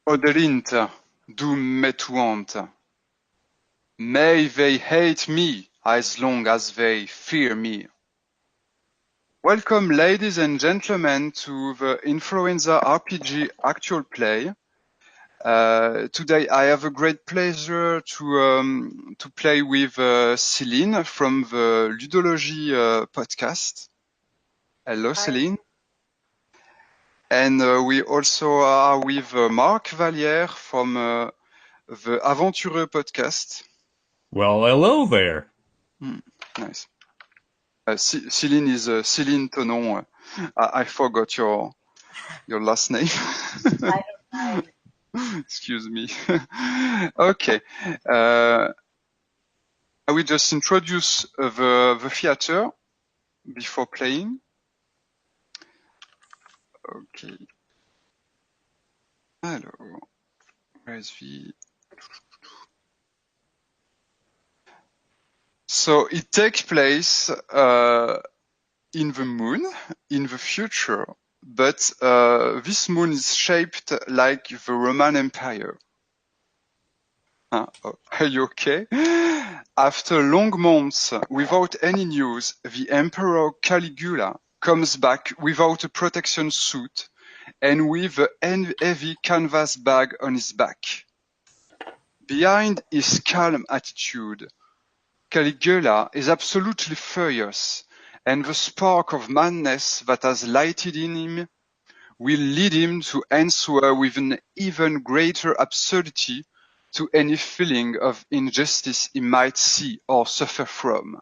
Odelint, do met want. May they hate me as long as they fear me. Welcome, ladies and gentlemen, to the Inflorenza RPG actual play. Today I have a great pleasure to play with Sélène from the Ludologies Podcast. Hello, Hi. Sélène. And we also are with Marc Vallières from the Aventureux Podcast. Well, hello there. Nice. Sélène is Sélène Tonon. I forgot your last name. I don't mind. Excuse me. Okay. I will just introduce the theater before playing. Okay. Alors, where's the... So it takes place in the moon, in the future, but this moon is shaped like the Roman Empire. Are you okay? After long months without any news, the Emperor Caligula comes back without a protection suit and with a heavy canvas bag on his back. Behind his calm attitude, Caligula is absolutely furious, and the spark of madness that has lighted in him will lead him to answer with an even greater absurdity to any feeling of injustice he might see or suffer from.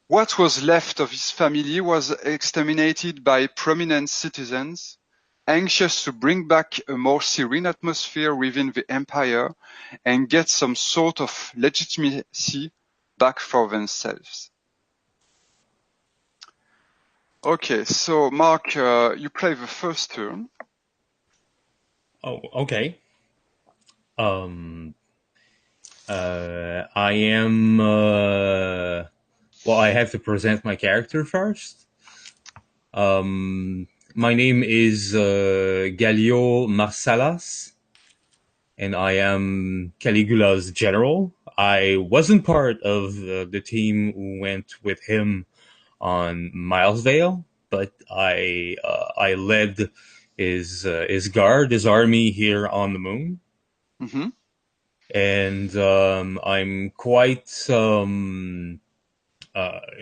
What was left of his family was exterminated by prominent citizens, anxious to bring back a more serene atmosphere within the empire and get some sort of legitimacy back for themselves. Okay, so Marc, you play the first turn. Oh, okay. I am. Well, I have to present my character first. My name is Galio Marsalas, and I am Caligula's general. I wasn't part of the team who went with him on Milesvale, but I led his guard, his army here on the moon. Mm-hmm. And I'm quite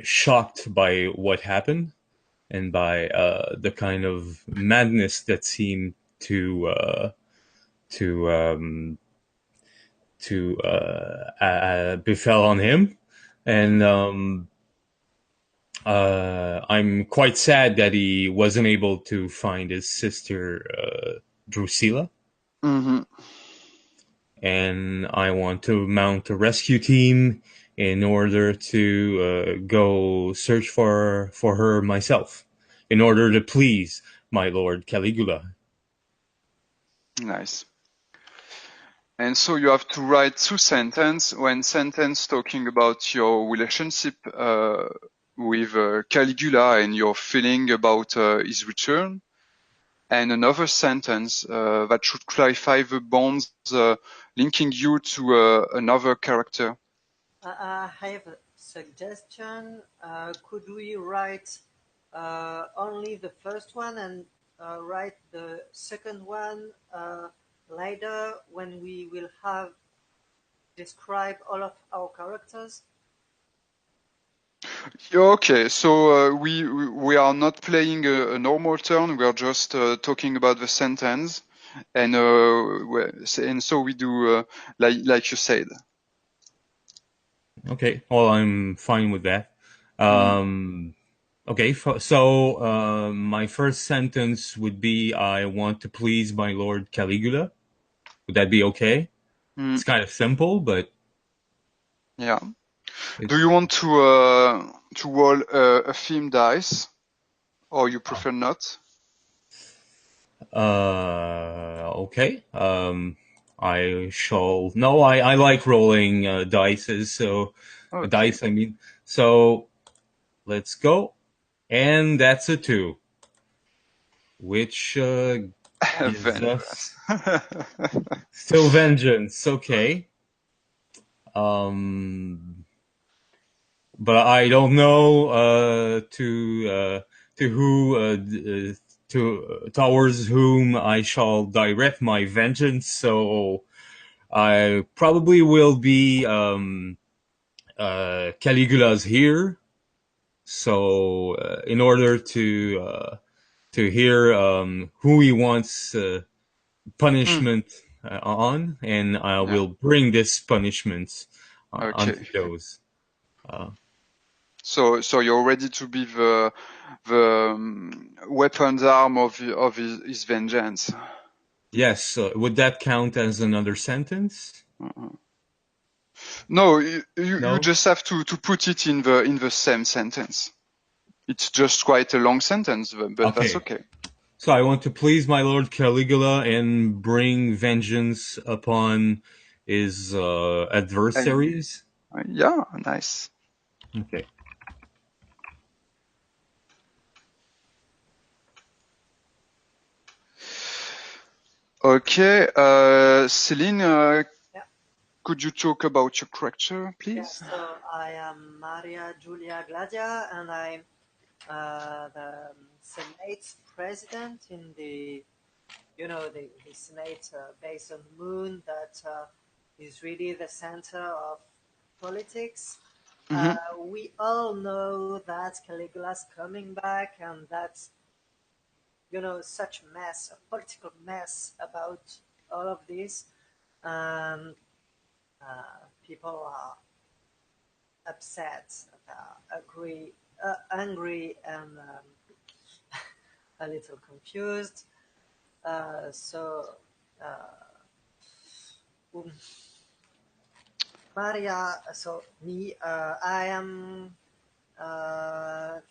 shocked by what happened and by the kind of madness that seemed to befell on him. And I'm quite sad that he wasn't able to find his sister Drusilla. Mm-hmm. And I want to mount a rescue team in order to go search for her myself, in order to please my lord Caligula. Nice. And so you have to write two sentences. One sentence talking about your relationship with Caligula and your feeling about his return, and another sentence that should clarify the bonds linking you to another character. I have a suggestion. Could we write only the first one and write the second one later when we will have described all of our characters? Okay, so we are not playing a normal turn. We are just talking about the sentence, and so we do like you said. Okay, well, I'm fine with that. Okay, so my first sentence would be, I want to please my lord Caligula. Would that be okay? It's kind of simple, but... Yeah. Do you want to roll a theme dice, or you prefer not? Okay. I shall... No, I like rolling dices, so... Okay. Dice, I mean. So, let's go. And that's a 2. Which Vengeance. Still vengeance, okay. But I don't know towards whom I shall direct my vengeance. So I probably will be Caligula's here. So in order to hear who he wants punishment on, and I will bring this punishment onto those. So you're ready to be the weapons arm of his vengeance. Yes. Would that count as another sentence? No, you just have to put it in the same sentence. It's just quite a long sentence, but that's okay. So I want to please my lord Caligula and bring vengeance upon his adversaries. Yeah, nice. Okay. Okay, Céline, could you talk about your character, please? Yes, so I am Maria Giulia Gladia, and I'm the Senate president in the Senate based on the moon that is really the center of politics. We all know that Caligula's coming back, and that's such mess, a political mess about all of this, and people are upset, angry, and a little confused. Maria, so me, I am the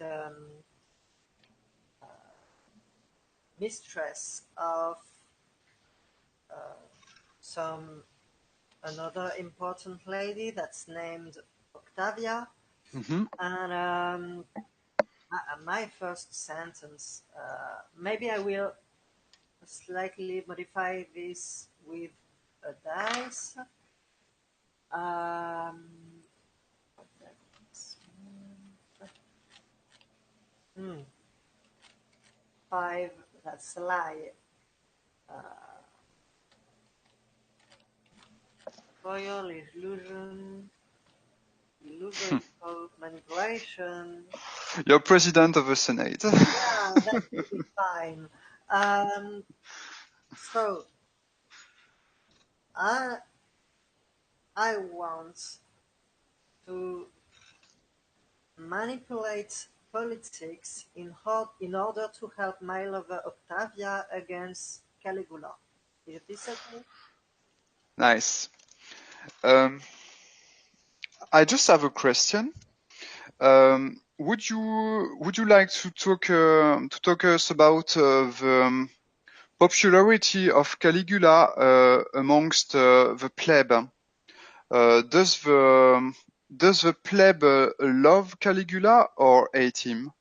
mistress of another important lady that's named Octavia, and my first sentence, maybe I will slightly modify this with a dice. 5, that's a lie. Foil, illusion, manipulation. You're president of the Senate. Yeah, that would be fine. So, I want to manipulate politics in order to help my lover Octavia against Caligula. Is this okay? Nice. I just have a question. Would you like to talk us about the popularity of Caligula amongst the plebe? Does the plebe love Caligula or hate him?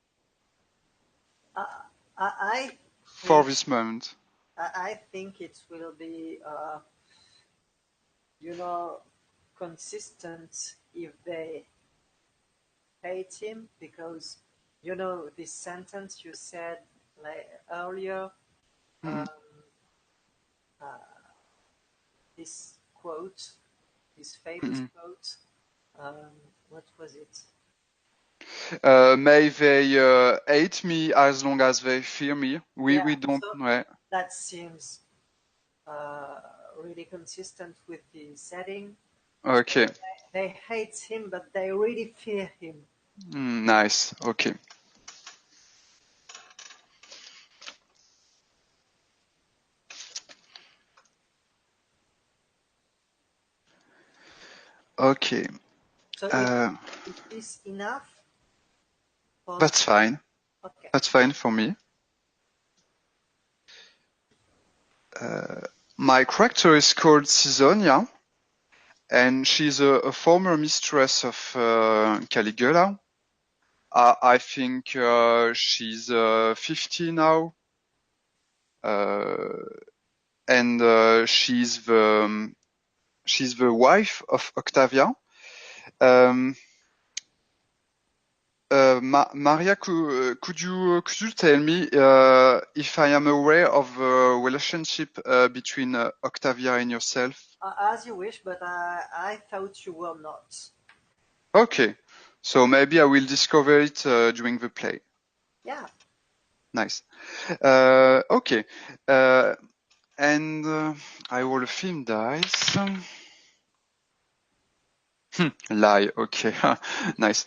For this moment, I think it will be, consistent if they hate him, because this sentence you said earlier, this quote, this famous quote, what was it? May they hate me as long as they fear me. We don't. So that seems really consistent with the setting. Okay. So they hate him, but they really fear him. Nice. Okay. Okay. So is this enough? That's fine. Okay. That's fine for me. My character is called Caesonia, and she's a former mistress of Caligula. I think she's 50 now. and she's the wife of Octavia. Maria, could you tell me if I am aware of the relationship between Octavia and yourself? As you wish, but I thought you were not. Okay, so maybe I will discover it during the play. Yeah. Nice. Okay, and I roll a film dice. Lie. Okay, nice.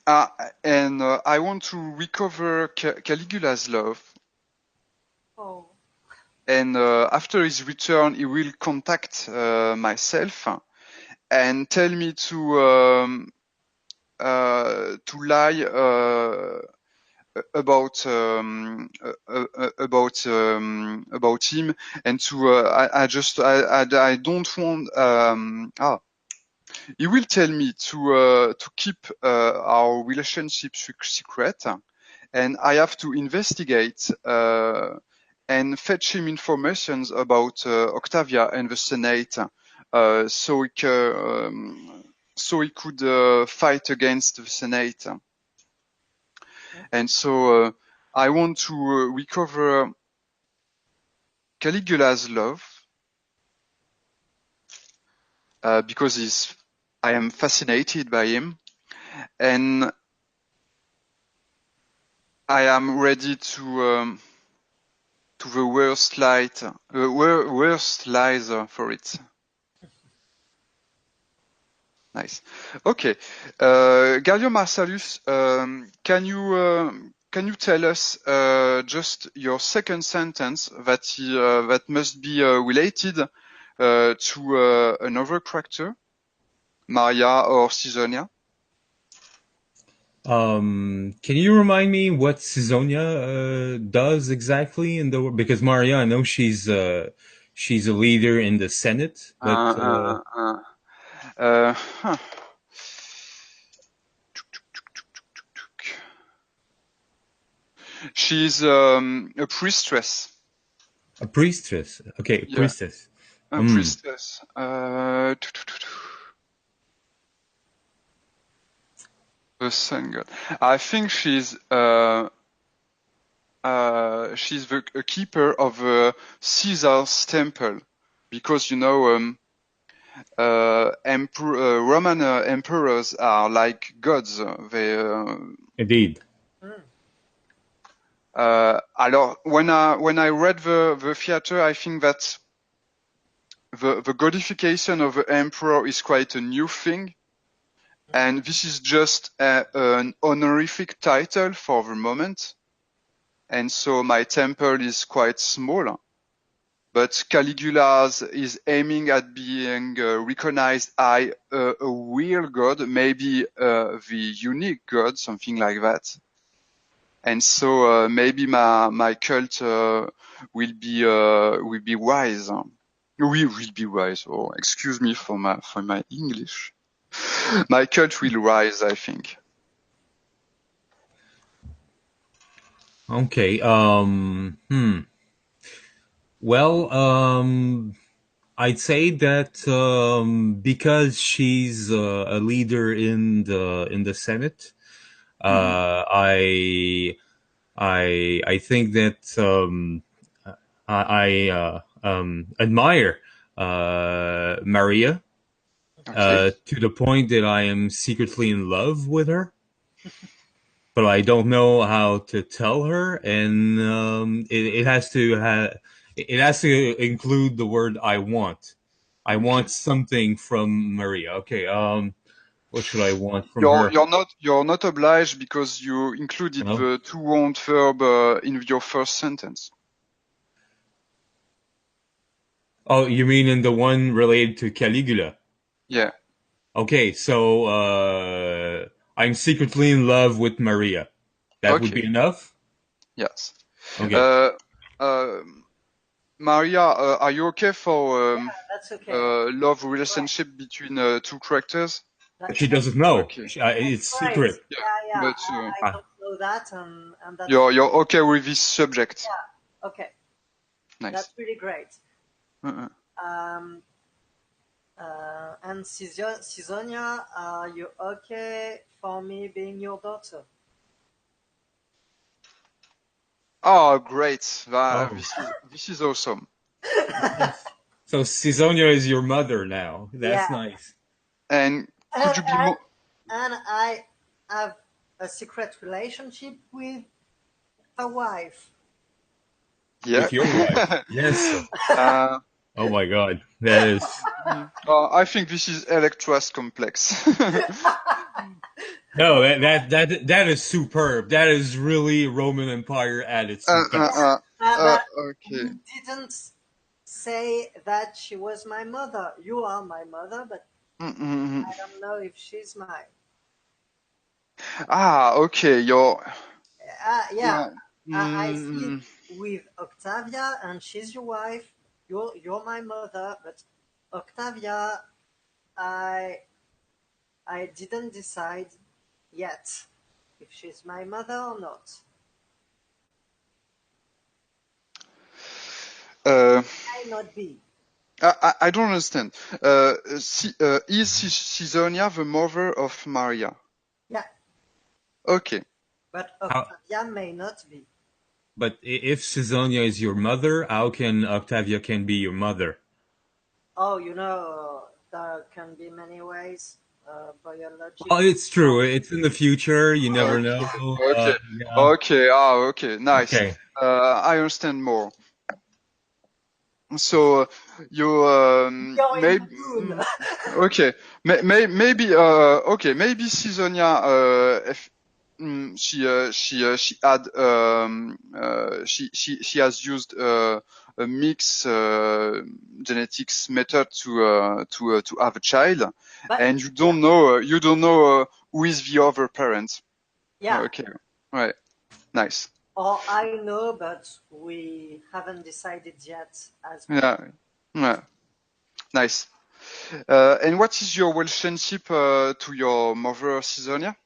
And I want to recover Caligula's love. Oh. And after his return, he will contact myself and tell me to lie about him, and to I don't want. He will tell me to keep our relationship secret, and I have to investigate and fetch him information about Octavia and the Senate, so he could fight against the Senate. And so I want to recover Caligula's love, because I am fascinated by him, and I am ready to the worst lies for it. Nice. Okay, Galio Marcellus, can you tell us just your second sentence that must be related to another character, Maria or Caesonia? Can you remind me what Caesonia does exactly because Maria, I know she's a leader in the Senate, but Huh. She's a priestess. A priestess. Okay, Yeah. priestess. A priestess. The sun god. I think she's a keeper of Caesar's temple, because Roman emperors are like gods. Indeed. Alors, when I read the theater, I think that the godification of the emperor is quite a new thing, and this is just an honorific title for the moment, and so my temple is quite small. But Caligula is aiming at being recognized as a real god, maybe the unique god, something like that. And so maybe my cult will be wise. We will be wise. Oh, excuse me for my English. My cult will rise, I think. Okay. Well, I'd say that because she's a leader in the Senate, I think that I admire Maria to the point that I am secretly in love with her, but I don't know how to tell her, and it has to include the word "I want." I want something from Maria. Okay. What should I want from her? You're not obliged, because you included the to want verb in your first sentence. Oh, you mean in the one related to Caligula? Yeah. Okay, so I'm secretly in love with Maria. That would be enough? Yes. Okay. Maria, are you okay for that's okay. love relationship between two characters? She doesn't know. Okay. It's secret. Yeah. But I don't know that, and that's You're okay with this subject? yeah. Okay, Nice. that's really great. Uh-uh. And Caesonia, are you okay for me being your daughter? Oh, great! Oh. This is awesome. So Caesonia is your mother now. That's Yeah. nice. And could you be more? And I have a secret relationship with a wife. Yeah. With your wife. Yes. Oh my God, that is. I think this is Electra's complex. No, that is superb. That is really Roman Empire at its best. But Okay. you didn't say that she was my mother. You are my mother, but Mm-mm. I don't know if she's mine. Okay. You're. Yeah. I Mm. sleep with Octavia, and she's your wife. You're my mother, but Octavia, I didn't decide yet if she's my mother or not. May not be. I don't understand. Is Caesonia the mother of Maria? Yeah. Okay. But Octavia may not be. But if Caesonia is your mother, how can Octavia can be your mother? Oh, there can be many ways. Biological. Oh, it's true. It's in the future. You never know. Okay. Yeah. Okay. Okay. Nice. Okay. I understand more. So you maybe okay. Maybe okay. Maybe Caesonia if, she had she has used a mix genetics method to have a child, and you don't know who is the other parent. Yeah. Okay. Right. Nice. Or I know, but we haven't decided yet. Yeah. Nice. And what is your relationship to your mother, Caesonia?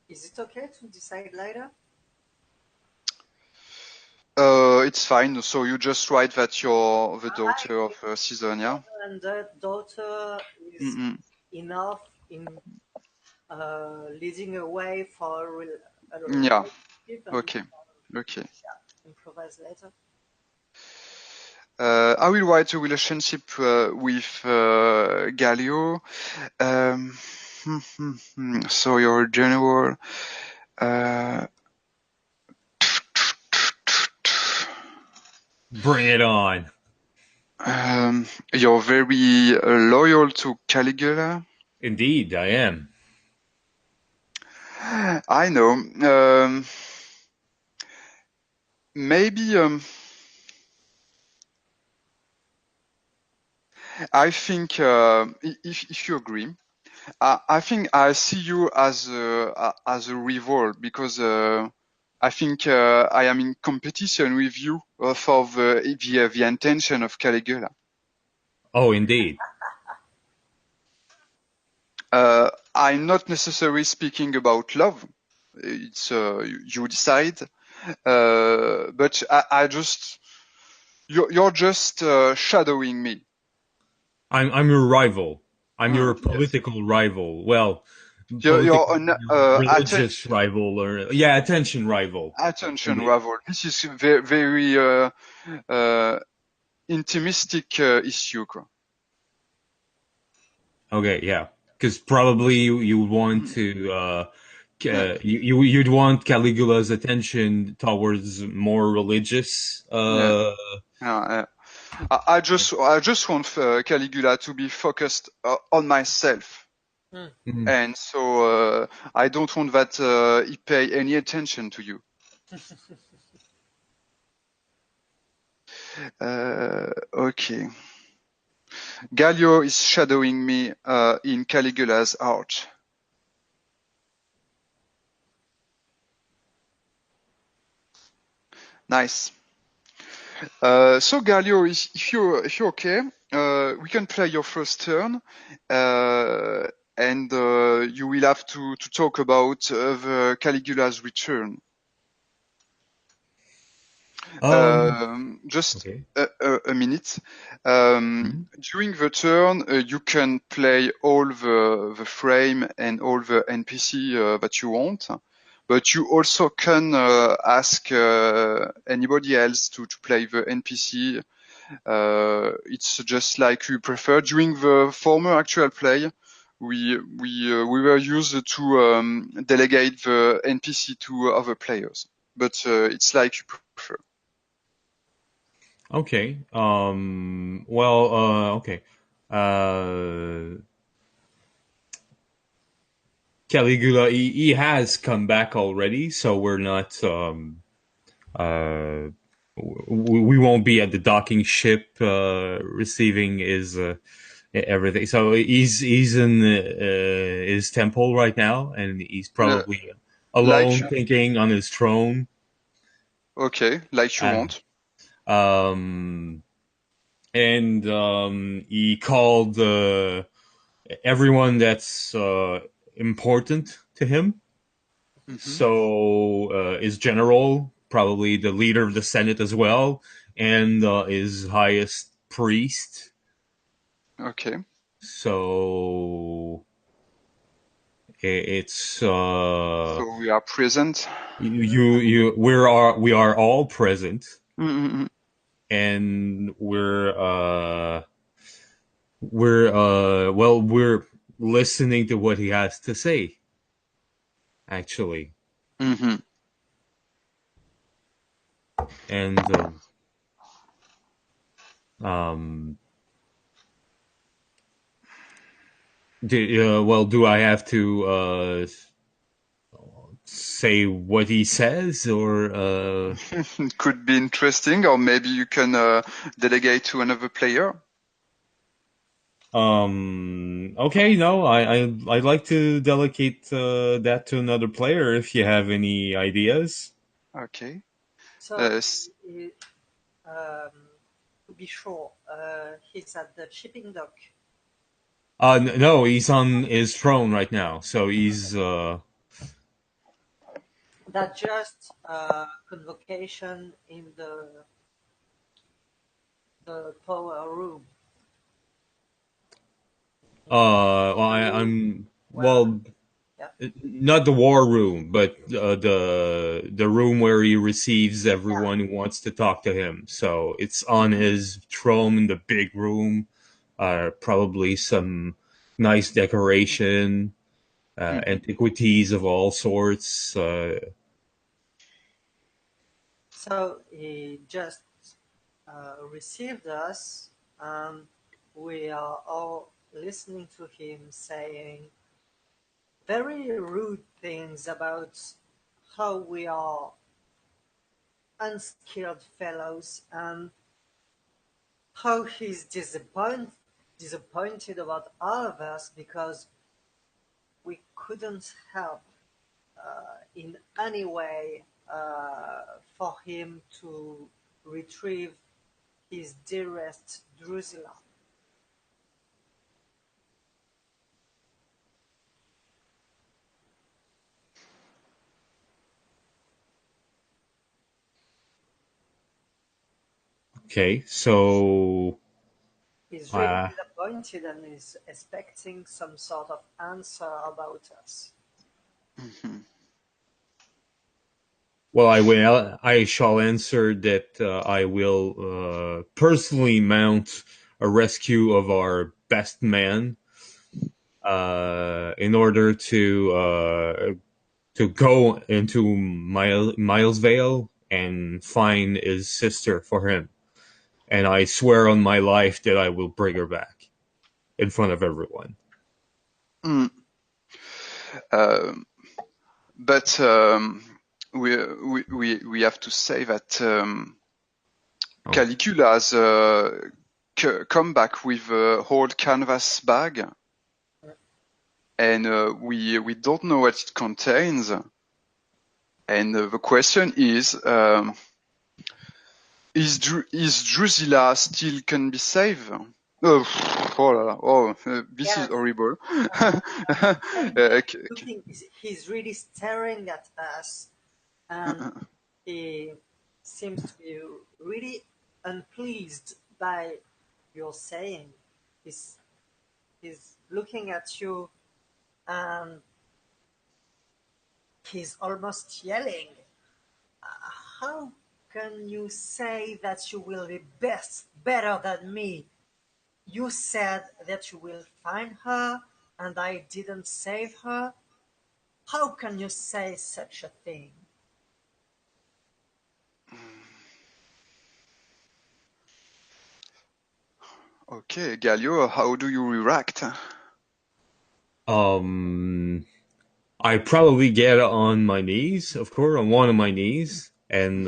Is it okay to decide later? It's fine. So you just write that you're the daughter of Caesonia. And that daughter is enough in leading a way for a Yeah. relationship. Okay. Improvise later. I will write a relationship with Gallio. So you're a general. Bring it on. You're very loyal to Caligula. Indeed, I am. I know. Maybe I think if you agree, I think I see you as a rival because I think I am in competition with you for the intention of Caligula. Oh, indeed. I'm not necessarily speaking about love. It's you decide. But I just you're just shadowing me. I'm your rival. I'm your political rival. Well, You're an religious rival, or attention rival. Attention rival. This is very intimistic issue. Okay, yeah, because probably you want to you'd want Caligula's attention towards more religious. I just want Caligula to be focused on myself, and so I don't want that he pay any attention to you. Okay. Gallio is shadowing me in Caligula's arch. Nice. So Gallio, if you're okay, we can play your first turn, and you will have to talk about the Caligula's return. Just Okay. a minute. During the turn, you can play all the frame and all the NPC that you want, but you also can ask anybody else to play the NPC. It's just like you prefer. During the former actual play, we were used to delegate the NPC to other players, but it's like you prefer. Okay. Okay. Caligula, he has come back already, so we're not. We won't be at the docking ship receiving his everything. So he's in his temple right now, and he's probably alone, Like, thinking on his throne. okay, like you want. And he called everyone that's important to him. Mm-hmm. So his general, probably the leader of the Senate as well, and his highest priest. Okay. So it's So we are present. we are all present, Mm-hmm. and we're listening to what he has to say, actually. Mm-hmm. And do I have to say what he says, or Could be interesting, or maybe you can delegate to another player. Okay, no, I'd like to delegate that to another player if you have any ideas. Okay. So, to be sure, he's at the shipping dock. No, he's on his throne right now, so he's That's just convocation in the power room. I'm not the war room, but the room where he receives everyone who wants to talk to him. So it's on his throne in the big room. Probably some nice decoration, antiquities of all sorts. So he just received us, and we are all listening to him saying very rude things about how we are unskilled fellows and how he's disappointed about all of us because we couldn't help in any way for him to retrieve his dearest Drusilla. Okay, so He's really disappointed and is expecting some sort of answer about us. Mm-hmm. well, I shall answer that I will personally mount a rescue of our best man in order to go into Milesvale and find his sister for him. And I swear on my life that I will bring her back in front of everyone. Mm. But we have to say that Caligula has come back with a whole canvas bag, and we don't know what it contains. And the question is Drusilla still can be saved? This is Yes. horrible. He's really staring at us, and he seems to be really unpleased by your saying. He's looking at you, and he's almost yelling. How can you say that you will be better than me? You said that you will find her, and I didn't save her. How can you say such a thing? Okay, Galio, how do you react? I probably get on my knees, of course, on one of my knees, and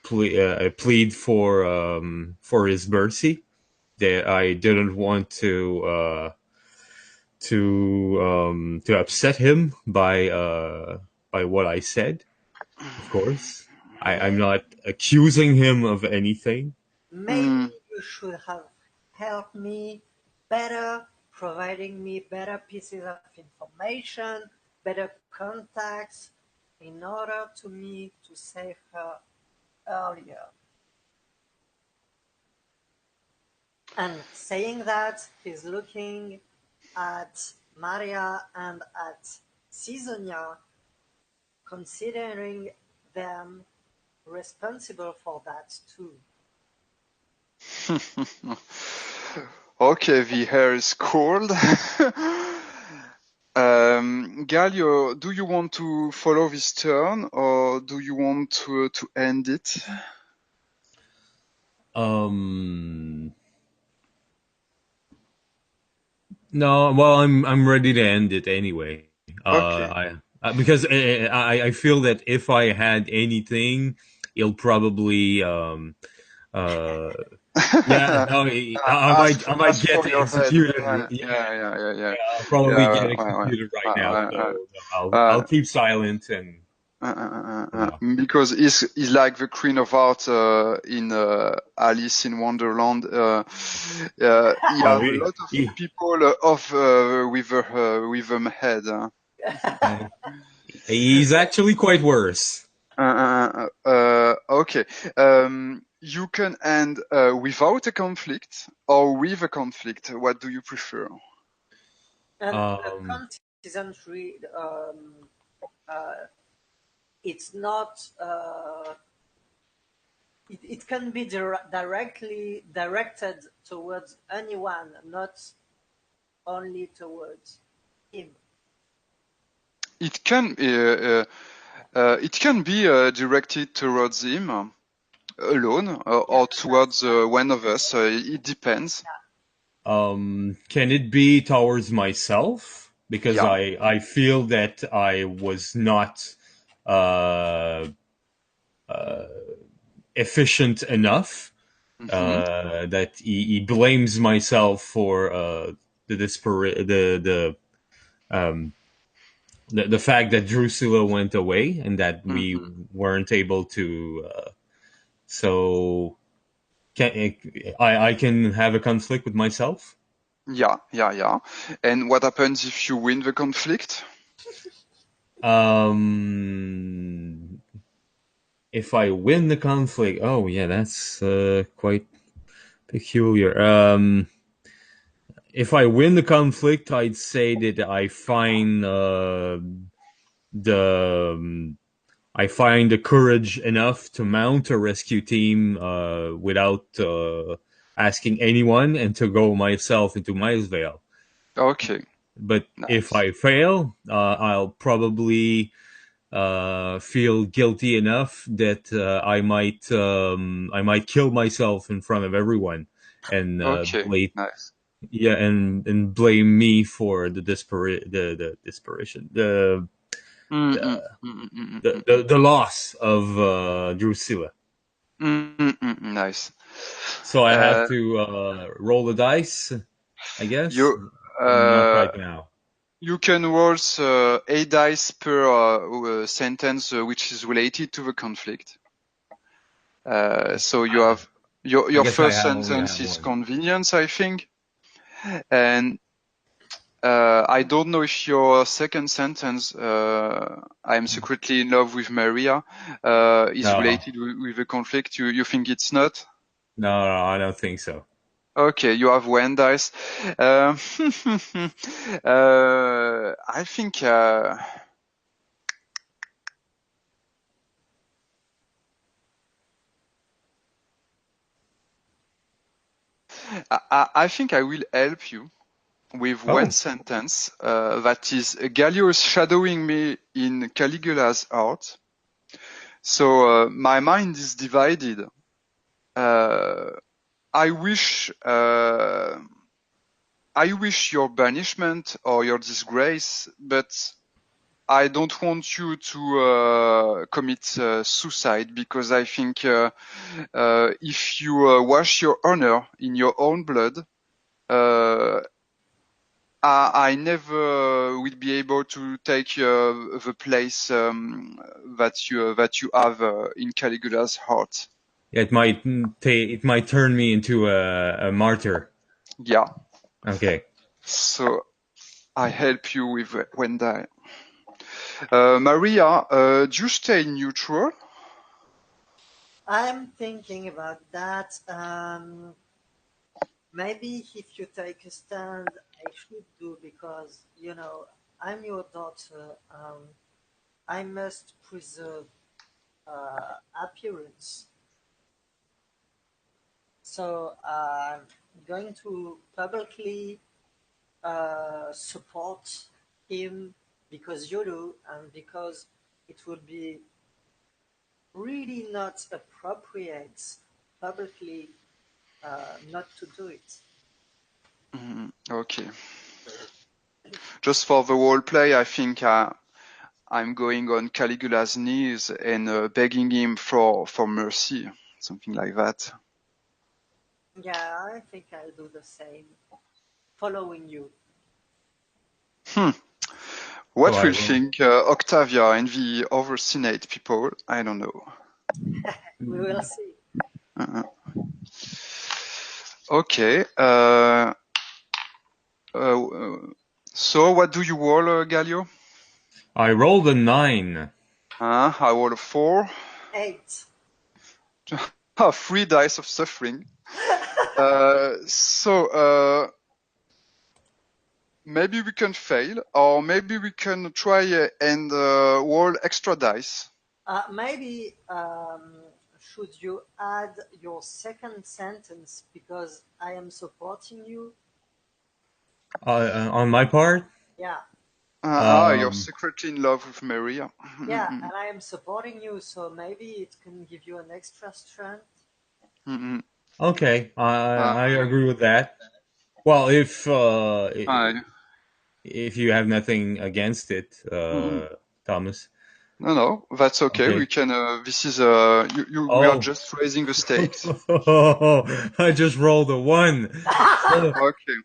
plead for his mercy. That I didn't want to upset him by what I said. Of course, I'm not accusing him of anything. Maybe you should have helped me better, providing me better pieces of information, better contacts, in order to me to save her earlier. And saying that, he's looking at Maria and at Caesonia, considering them responsible for that too. Okay, the hair is cold. Galio, do you want to follow this turn, or do you want to end it? No, well, I'm ready to end it anyway. Okay. Because I feel that if I had anything, he'll probably yeah, no, I might get executed. Yeah. I'll probably get executed right now. So I'll keep silent and. Because he's like the Queen of Art in Alice in Wonderland. He have a lot of people with them head. He's actually quite worse. Okay. You can end without a conflict or with a conflict. What do you prefer? And the conflict isn't really. It's not. It can be directly directed towards anyone, not only towards him. It can be directed towards him alone or towards one of us. It depends. Can it be towards myself? Because I feel that I was not efficient enough. That he blames myself for the fact that Drusilla went away and that we weren't able to. So I can have a conflict with myself? Yeah. And what happens if you win the conflict? If I win the conflict, oh yeah, that's quite peculiar. If I win the conflict, I'd say that I find the courage enough to mount a rescue team without asking anyone and to go myself into Milesvale. Okay. But if I fail, I'll probably feel guilty enough that I might kill myself in front of everyone and and blame me for the desperation, the loss of Drusilla. Nice. So I have to roll the dice, I guess. Not right now. You can roll 8 dice per sentence which is related to the conflict. So you Your first I only sentence have is one. convenience, I think, and I don't know if your second sentence, I am secretly in love with Maria, is No. related with the conflict. You think it's not? No, I don't think so. Okay, you have one dice. I think. I think I will help you with one sentence that is Gallio is shadowing me in Caligula's art. So my mind is divided. I wish your banishment or your disgrace, but I don't want you to commit suicide, because I think if you wash your honor in your own blood, I never will be able to take the place that you have in Caligula's heart. It might turn me into a martyr. Yeah. Okay. So I help you with when die. Maria, do you stay neutral? I'm thinking about that. Maybe if you take a stand, I should do, because, I'm your daughter. I must preserve appearance. So I'm going to publicly support him because you do, and because it would be really not appropriate publicly not to do it. Okay. Just for the role play, I think I'm going on Caligula's knees and begging him for mercy, something like that. Yeah, I think I'll do the same, following you. What Oh, will think Octavia and the other Senate people? I don't know. We will see. Okay. So what do you roll, Gallio? I rolled a 9. I roll a 4. 8. 3 dice of suffering. Maybe we can fail, or maybe we can try and roll extra dice. Maybe should you add your second sentence, because I am supporting you? On my part? Yeah. You're secretly in love with Maria. Yeah, and I am supporting you, so maybe it can give you an extra strength. Okay, I agree with that. Well, if you have nothing against it, Thomas. No, that's okay. We can. This is we are just raising the stakes. I just rolled a 1. Okay.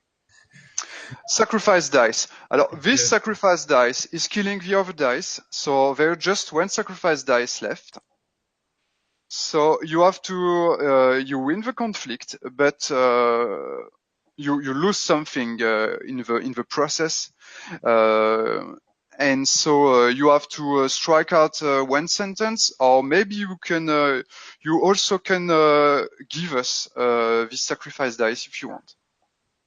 Sacrifice dice. Alors, this sacrifice dice is killing the other dice, so there's just one sacrifice dice left. So you have to you win the conflict, but you lose something in the process, and so you have to strike out one sentence, or maybe you can you also can give us this sacrifice dice if you want.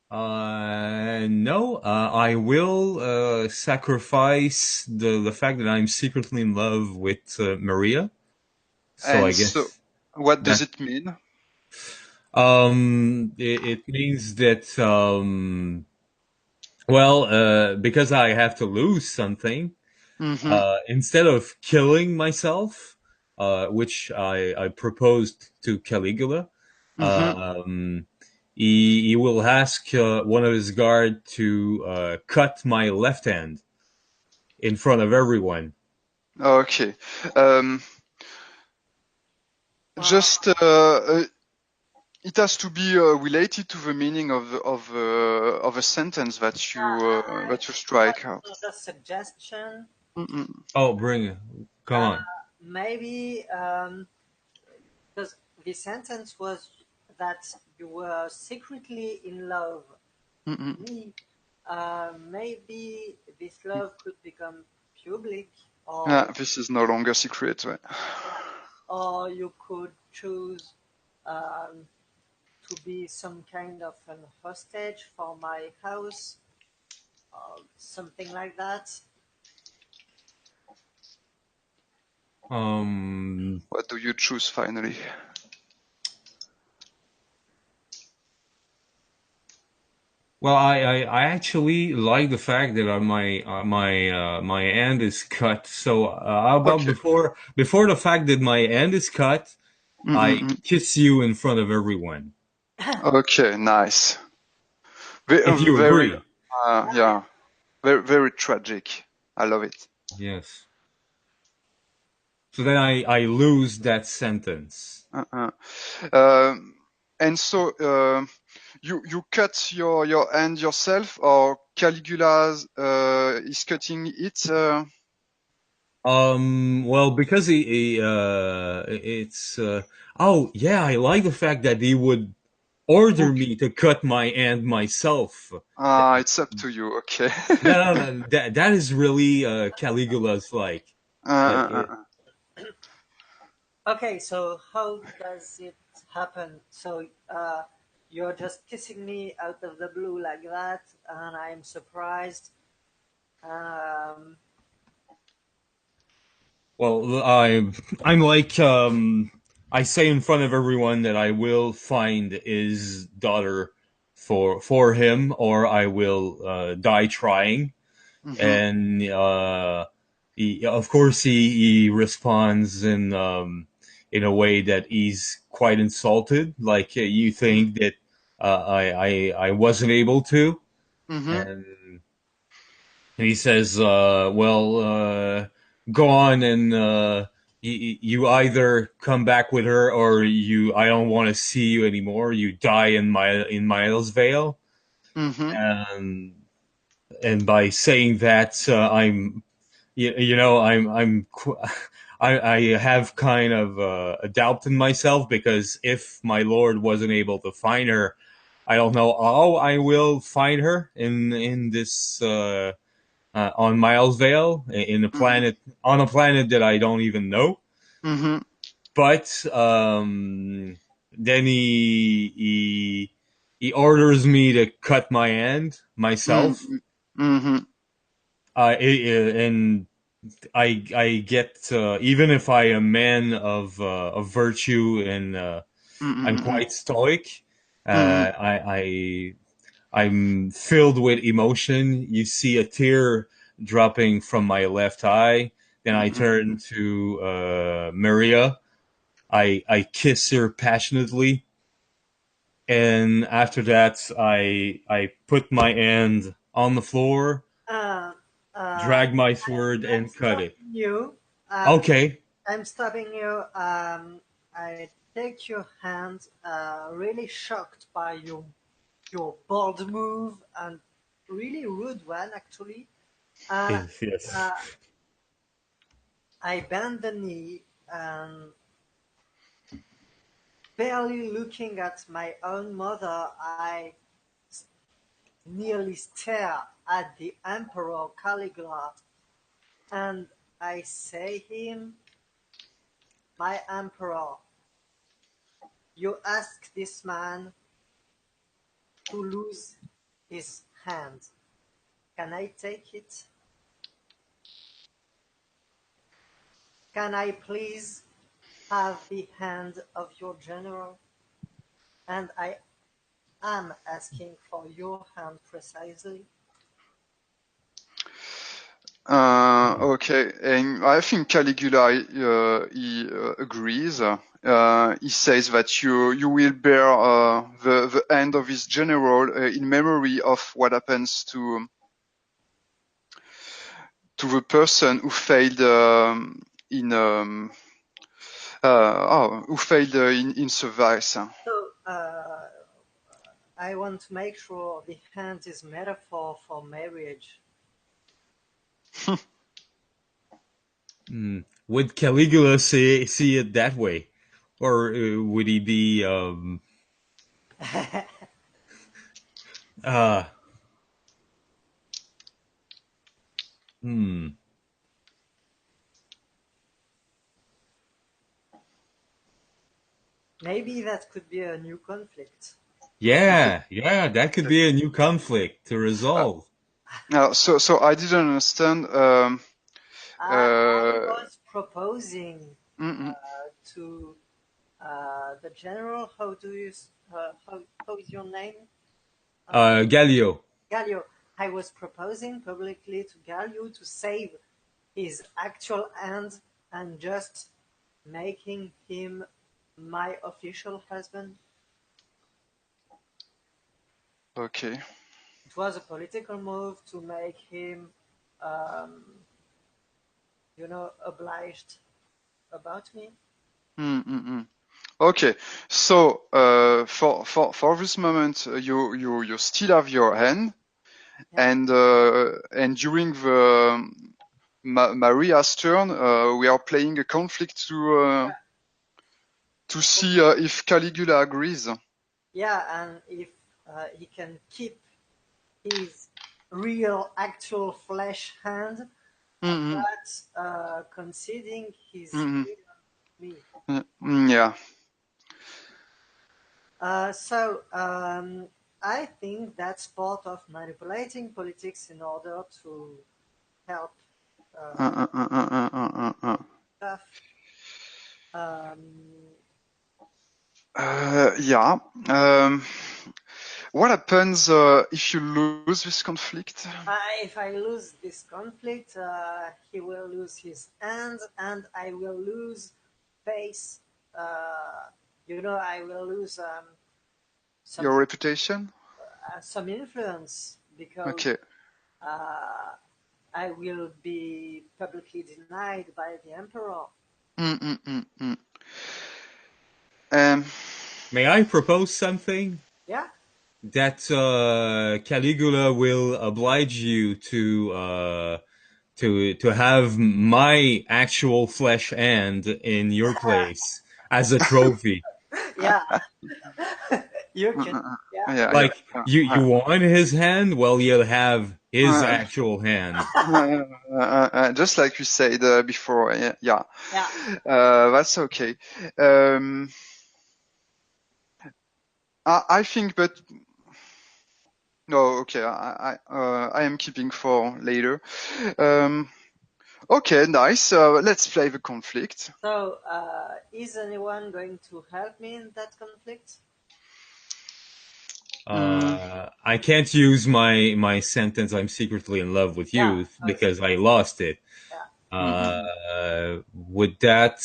No, I will sacrifice the fact that I'm secretly in love with Maria. So And I guess. So what does it mean? It means that because I have to lose something, instead of killing myself, which I proposed to Caligula, he will ask one of his guard to cut my left hand in front of everyone. Okay. Just it has to be related to the meaning of a sentence that you strike out. Another suggestion. Oh, bring it! Come on. Maybe because the sentence was that you were secretly in love with me, maybe this love could become public, or This is no longer secret. Ouais. or you could choose to be some kind of an hostage for my house, or something like that. What do you choose finally? Well, I actually like the fact that my hand is cut. So how about Okay. before the fact that my hand is cut, I kiss you in front of everyone. Okay, nice. If you Very, agree. yeah, very, very tragic. I love it. Yes. So then I lose that sentence. And so you cut your hand yourself, or Caligula is cutting it? Well, because it's oh yeah, I like the fact that he would order Okay. me to cut my hand myself. It's up to you. Okay. No, that is really Caligula's like. Okay, so how does it happen? So you're just kissing me out of the blue like that, and I'm surprised. Well, I'm like I say in front of everyone that I will find his daughter for him, or I will die trying. And of course, he responds in a way that he's quite insulted. Like you think that I wasn't able to, and he says, "Well, go on and you either come back with her, or I don't want to see you anymore. You die in Milesvale." And by saying that, I have kind of a doubt in myself, because if my lord wasn't able to find her, I don't know how I will find her in this on Milesvale, on a planet that I don't even know. But then he orders me to cut my hand myself. And I get even if I am a man of virtue, and I'm quite stoic. I'm filled with emotion. You see a tear dropping from my left eye. Then I turn to Maria. I kiss her passionately, and after that, I put my hand on the floor, drag my sword, and cut it. Okay. I'm stopping you. I take your hand, really shocked by your bold move, and really rude one, actually. Yes. I bend the knee, and barely looking at my own mother, I nearly stare at the Emperor Caligula, and I say him, "My Emperor, you ask this man to lose his hand. Can I take it? Can I please have the hand of your general? And I am asking for your hand precisely." Okay, and I think Caligula he agrees. He says that you will bear the hand of his general in memory of what happens to the person who failed in service. So I want to make sure the hand is metaphor for marriage. Would Caligula see it that way, or would he be Hmm. Maybe that could be a new conflict. Yeah, that could be a new conflict to resolve. So I didn't understand. I was proposing mm-mm. to the general. How is your name? Galio. Gallio. I was proposing publicly to Gallio to save his actual hand and just making him my official husband. Okay. It was a political move to make him, obliged about me. Mm-mm. Okay. So for this moment, you still have your hand, Yeah. and during the Maria's turn, we are playing a conflict to see if Caligula agrees. Yeah, and if he can keep his real, actual flesh hand, Mm-hmm. but conceding his will on me. Yeah. So I think that's part of manipulating politics in order to help stuff. Yeah. What happens if you lose this conflict? If I lose this conflict, he will lose his hand, and I will lose face. I will lose Your reputation? some influence because Okay. I will be publicly denied by the emperor. May I propose something? Yeah. That Caligula will oblige you to have my actual flesh hand in your place as a trophy. Yeah. You can. Yeah. Yeah, Like you want his hand? Well, you'll have his actual hand. Just like we said before. Yeah. Yeah. That's okay. I think, but no. Okay, I am keeping for later. Okay, nice. Let's play the conflict. So, is anyone going to help me in that conflict? I can't use my sentence. I'm secretly in love with you because I lost it. Yeah. Would that?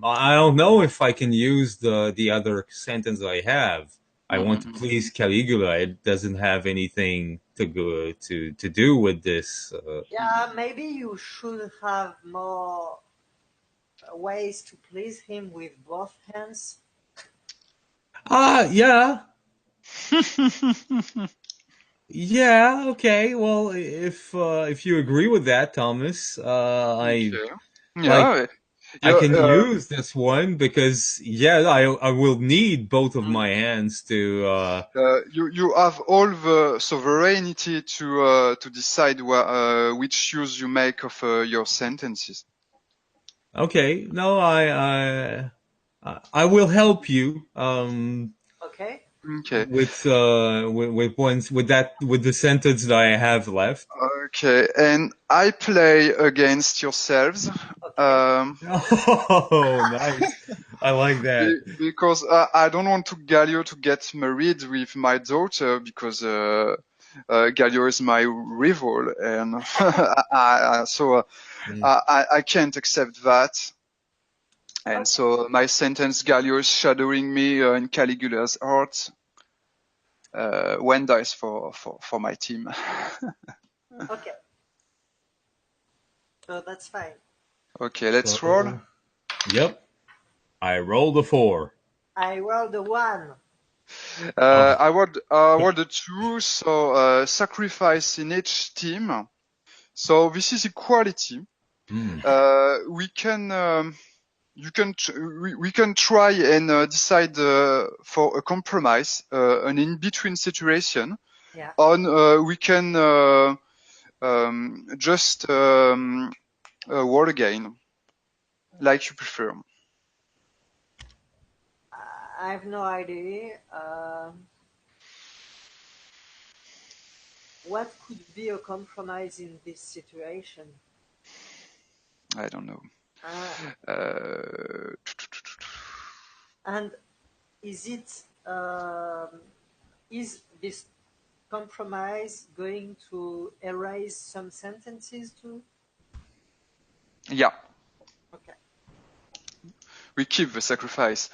I don't know if I can use the other sentence I have. I want to please Caligula. It doesn't have anything to do with this. Yeah, maybe you should have more ways to please him with both hands. Yeah. Yeah, okay. Well, if you agree with that, Thomas, Okay. like I Yeah, can use this one because I will need both of my hands to you have all the sovereignty to decide which use you make of your sentences. Okay. No, I will help you Okay. with the sentence that I have left. Okay, and I play against yourselves. Okay. Oh, nice. I like that. Because I don't want to Gallio to get married with my daughter because Gallio is my rival, and I can't accept that. And so my sentence, Gallio is shadowing me in Caligula's heart. One dice for my team. Okay. So that's fine. Okay, let's roll. Yep. I rolled a 4. I rolled a 1. I rolled a 2, so sacrifice in each team. So this is equality. We can we can try and decide for a compromise, an in-between situation. Yeah. We can just war again, like you prefer. I have no idea. What could be a compromise in this situation? I don't know. And is this compromise going to erase some sentences too? Yeah. Okay. We keep the sacrifice.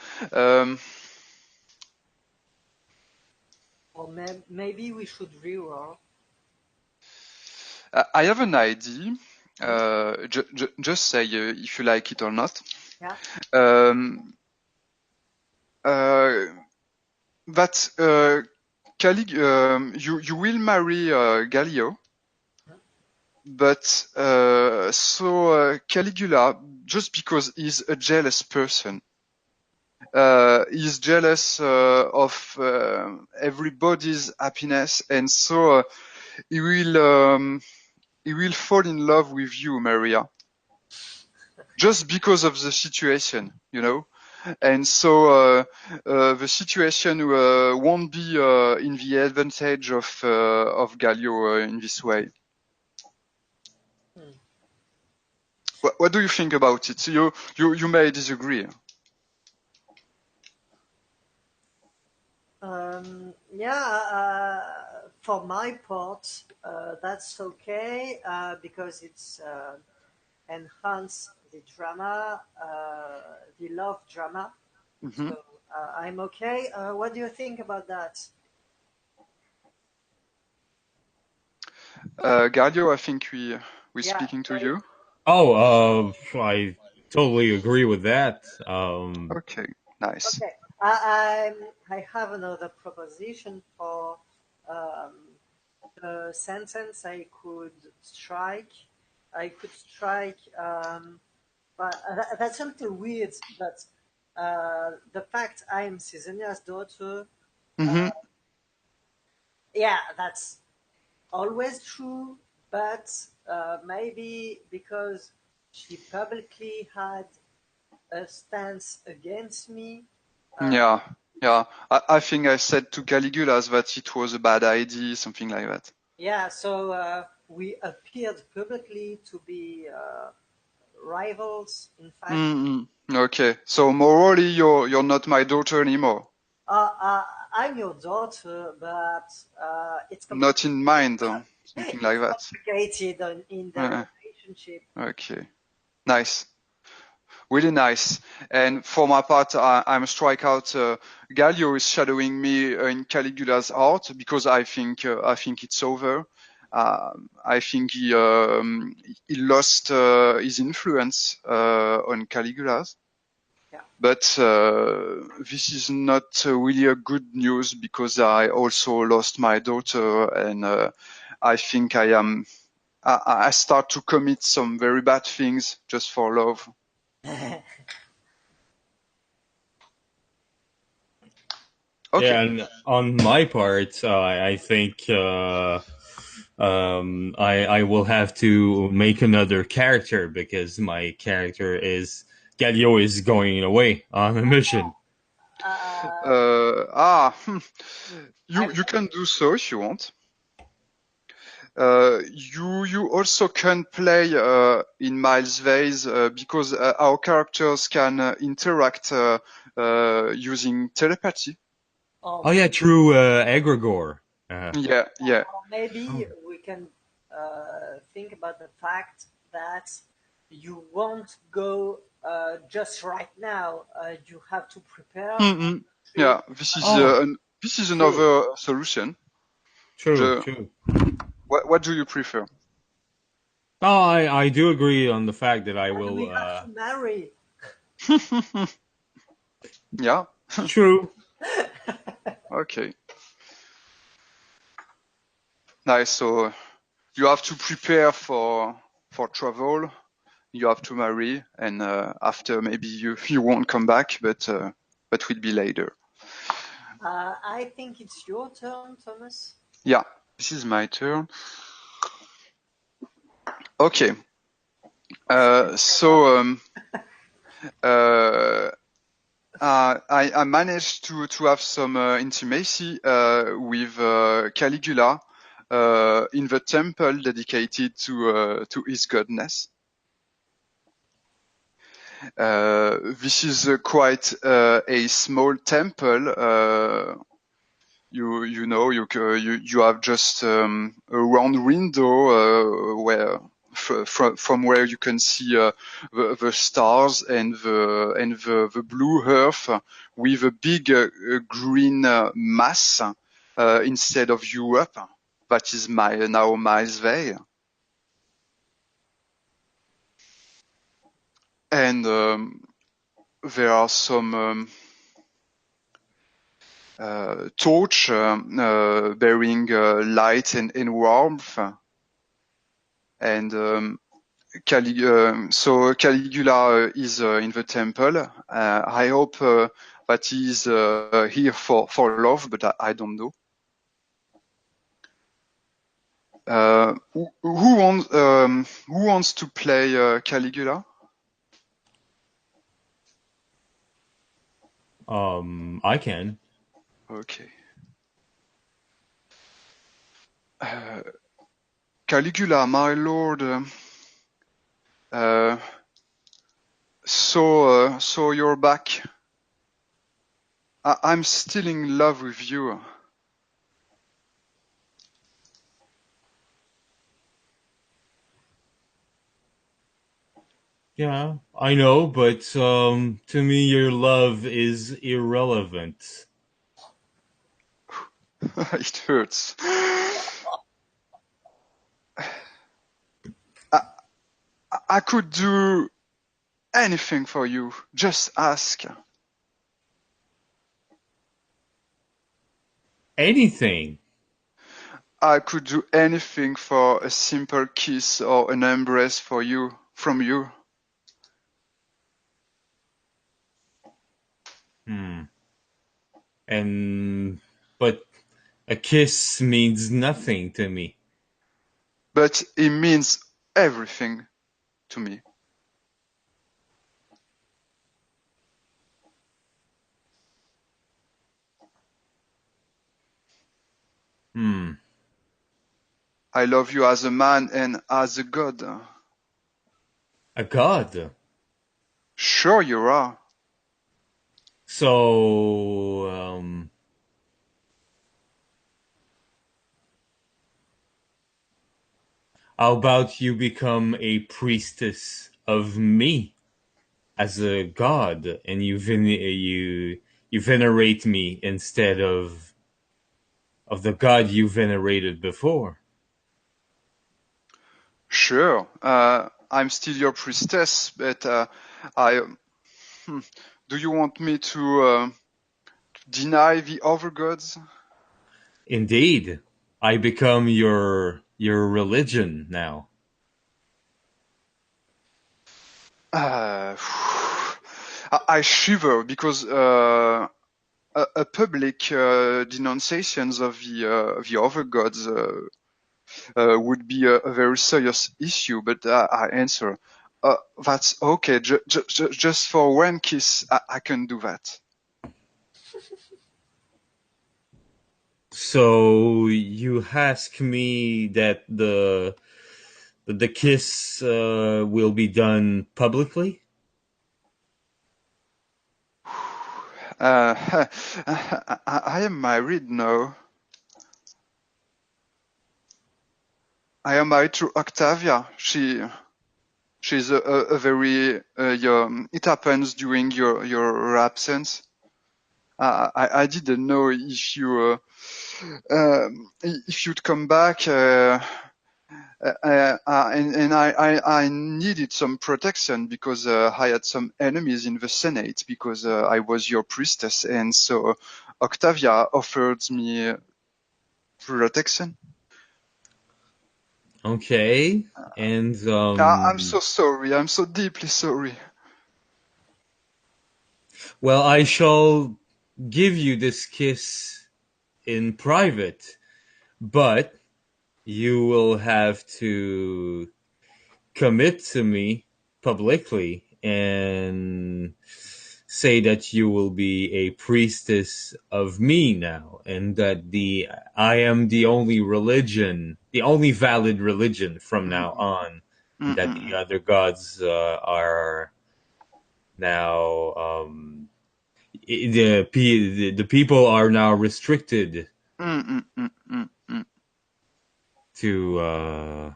Or maybe we should reroll. I have an idea. Just say if you like it or not. Yeah. That you will marry Gallio, but Caligula, just because he's a jealous person, he's jealous of everybody's happiness, and so he will fall in love with you, Maria, just because of the situation, you know. And so the situation won't be in the advantage of Gallio in this way. What do you think about it? You may disagree. For my part, that's okay because it's enhance the drama, the love drama. Mm-hmm. So I'm okay. What do you think about that? Gallio, I think we're speaking to you. Oh, I totally agree with that. Okay, nice. Okay, I have another proposition for the sentence I could strike. But that's a little weird, but the fact I'm Caesonia's daughter, Mm-hmm. yeah, that's always true, but maybe because she publicly had a stance against me. Yeah. I think I said to Caligula that it was a bad idea, something like that. Yeah, so we appeared publicly to be rivals, in fact. Mm-hmm. Okay, so morally, you're not my daughter anymore. I'm your daughter, but it's not in mind, something like that. Complicated in the relationship. Okay, nice, really nice. And for my part, I'm a strikeout. Gallio is shadowing me in Caligula's heart because I think it's over. I think he lost his influence on Caligula's. Yeah. But this is not really a good news because I also lost my daughter, and I think I start to commit some very bad things just for love. Okay. Yeah, and on my part, I think I will have to make another character because my character is Gallio is going away on a mission. You can do so if you want. You also can play in Milesvale because our characters can interact using telepathy. Oh yeah, through egregore. Yeah. Or maybe we can think about the fact that you won't go just right now. You have to prepare. Mm-hmm. Yeah, this is another solution. True. What do you prefer? Oh, I do agree on the fact that I will. We have to marry. Yeah. True. Okay. Nice. So you have to prepare for travel. you have to marry, and after maybe you won't come back, but will be later. I think it's your turn, Thomas. Yeah, this is my turn. Okay. I managed to have some intimacy with Caligula in the temple dedicated to his godness. This is quite a small temple. You have just a round window where from where you can see the stars and the blue earth with a big green mass instead of Europe. That is now Milesvale. And there are some torch bearing light and warmth. And so Caligula is in the temple. I hope that he is here for love, but I don't know. Who wants to play Caligula? I can. Okay. Caligula, my lord, so you're back. I'm still in love with you. Yeah, I know, but to me, your love is irrelevant. It hurts. I could do anything for you. Just ask. Anything. I could do anything for a simple kiss or an embrace from you. But a kiss means nothing to me. But it means everything to me. I love you as a man and as a god. A god? Sure you are. So, how about you become a priestess of me as a god, and you venerate me instead of the god you venerated before? Sure. I'm still your priestess, but do you want me to deny the other gods? Indeed. I become your religion now. I shiver because a public denunciation of the other gods would be a very serious issue. But I answer, that's okay. Just for one kiss, I can do that. So you ask me that the kiss will be done publicly? I am married now. I am married to Octavia. She's a very it happens during your absence. I didn't know if you'd come back, and I needed some protection because I had some enemies in the Senate because I was your priestess, and so Octavia offered me protection. Okay. And I'm so sorry. I'm so deeply sorry. well, I shall give you this kiss in private, but you will have to commit to me publicly and say that you will be a priestess of me now, and that I am the only religion, the only valid religion from now on, and that the other gods are now the people are now restricted to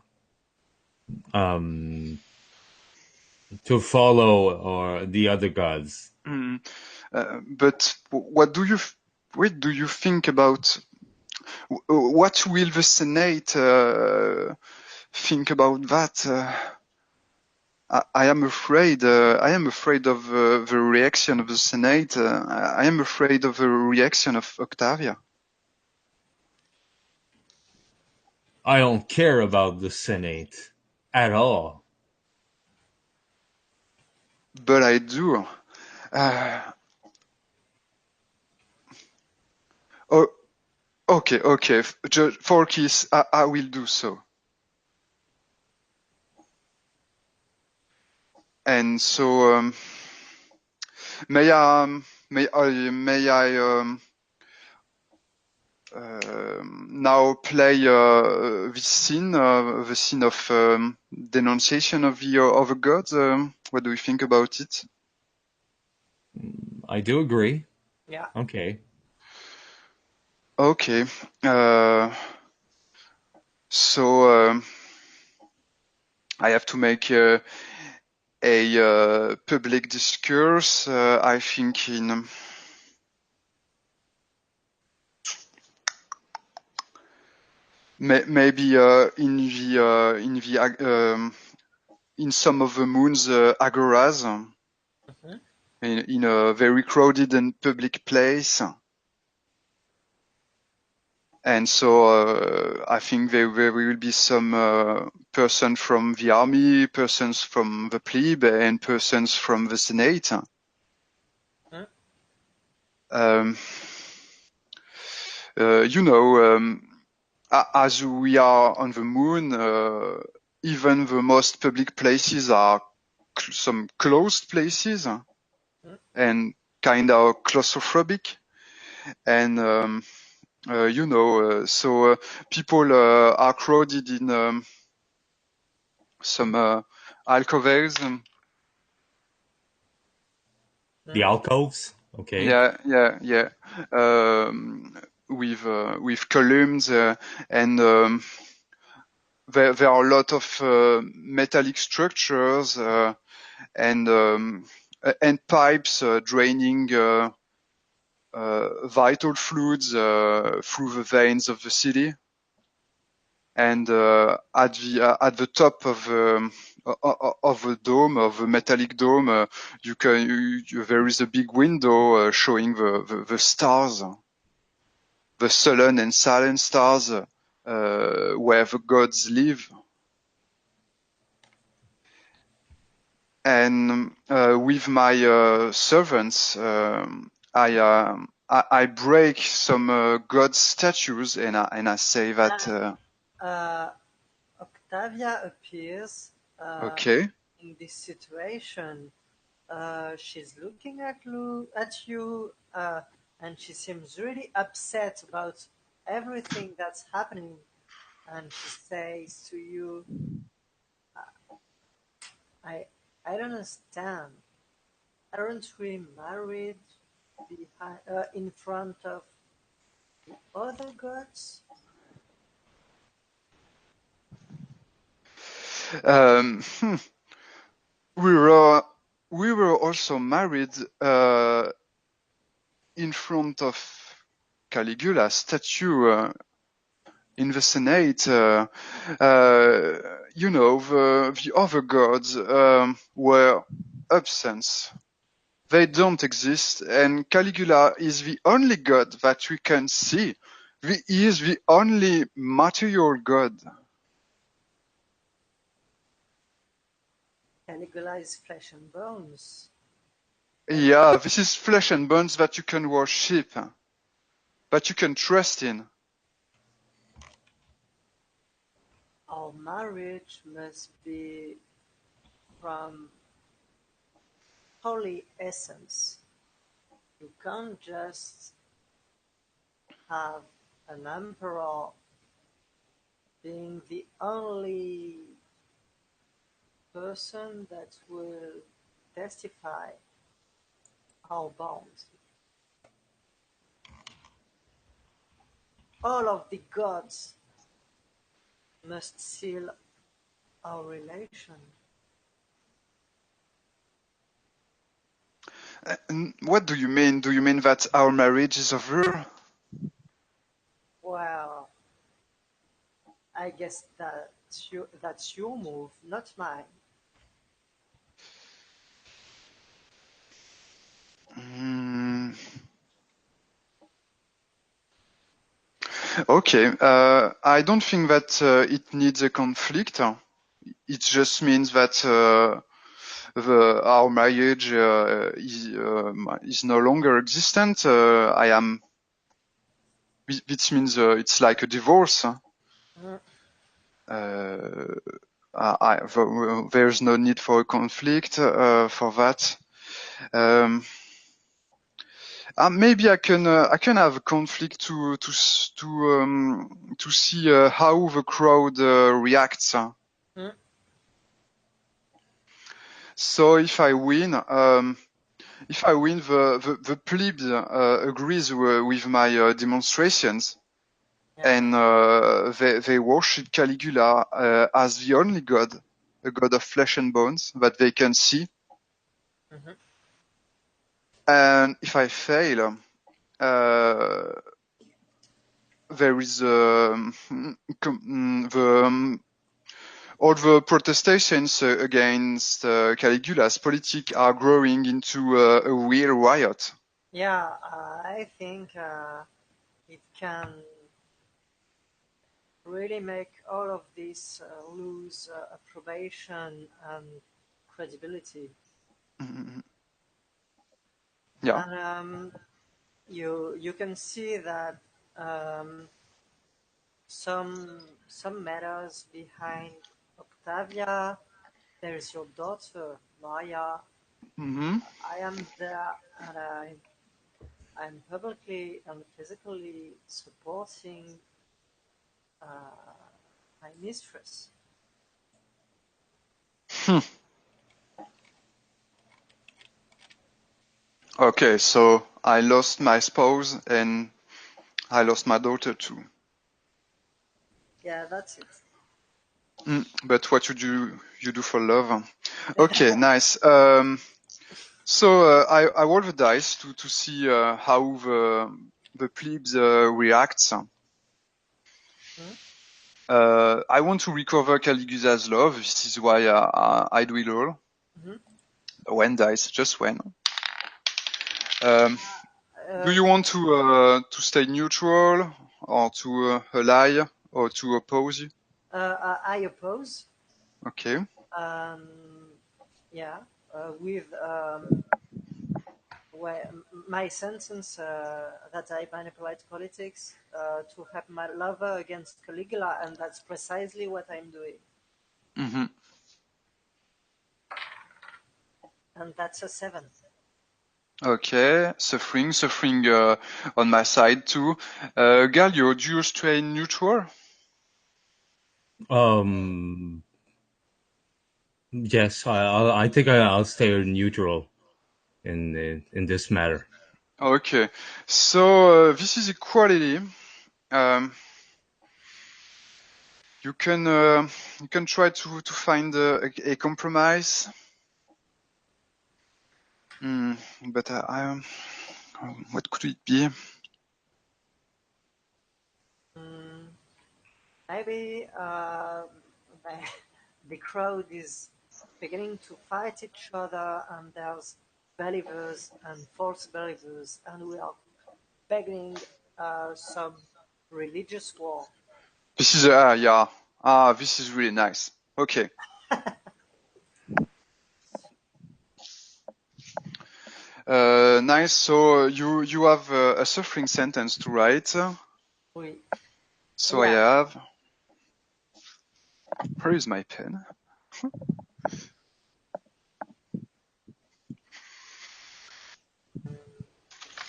to follow or the other gods. But what do you think about what will the Senate think about that? I am afraid. I am afraid of the reaction of the Senate. I am afraid of the reaction of Octavia. I don't care about the Senate at all. But I do. Oh, okay. Judge Forkis, I will do so. And so, may I now play this scene, the scene of denunciation of the gods? What do you think about it? I do agree. Yeah. Okay. Okay. So I have to make a public discourse. I think maybe in some of the moon's agoras, in a very crowded and public place. And so I think there will be some person from the army, persons from the plebe, and persons from the Senate. As we are on the moon, even the most public places are some closed places and kind of claustrophobic. And so people are crowded in some alcoves. The alcoves. Okay. Yeah. With columns and there are a lot of metallic structures and pipes draining vital fluids through the veins of the city. And at the top of a dome, of a metallic dome, there is a big window showing the stars, the sullen and silent stars where the gods live. And with my servants, I break some god statues, and I say that. Octavia appears Okay. in this situation. She's looking at you, and she seems really upset about everything that's happening. And she says to you, I don't understand. Aren't we married in front of the other gods? We were also married in front of Caligula's statue in the Senate. The other gods were absent. They don't exist, and Caligula is the only god that we can see. He is the only material god. Uh, Octavia appears. She looks at you, and she seems really upset about everything that's happening. And she says to you, I don't understand. Aren't we married in front of the other gods? We are Caligula is flesh and bones. Yeah, this is flesh and bones that you can worship, that you can trust in. Our marriage must be from holy essence. You can't just have an emperor being the only person that will testify our bonds. All of the gods must seal our relation. What do you mean? Do you mean that our marriage is over? Well, I guess that's your move, not mine. Okay, I don't think that it needs a conflict. It just means that our marriage is no longer existent. Which means it's like a divorce. There's no need for a conflict for that. Maybe I can have a conflict to see how the crowd reacts. So if I win, the plebs agrees with my demonstrations, and they worship Caligula as the only god, a god of flesh and bones that they can see. And if I fail, there is all the protestations against Caligula's politics are growing into a real riot. Yeah, I think it can really make all of this lose approbation and credibility. Mm-hmm. Yeah. And you can see that some matters behind Octavia. There's your daughter Maya. Mm-hmm. I am there, and I'm publicly and physically supporting my mistress. Okay, so I lost my spouse and I lost my daughter too. Yeah, that's it. But what would you do for love? Okay, nice. So I roll the dice to see how the plebs reacts. I want to recover Caligula's love. This is why I do it all. One dice, just one. Do you want to stay neutral, or to ally, or to oppose you? I oppose. Okay. Yeah, with my sentence that I manipulate politics to help my lover against Caligula, and that's precisely what I'm doing. Mm-hmm. And that's a 7. Okay, suffering on my side too. Galio, do you stay neutral? Yes, I think I'll stay neutral in this matter. Okay, so this is equality. You can try to find a compromise. But what could it be? Maybe the crowd is beginning to fight each other, and there's believers and false believers, and we are beginning some religious war. This is this is really nice. Okay. Nice. So you have a suffering sentence to write. Oui. So I have. Where is my pen?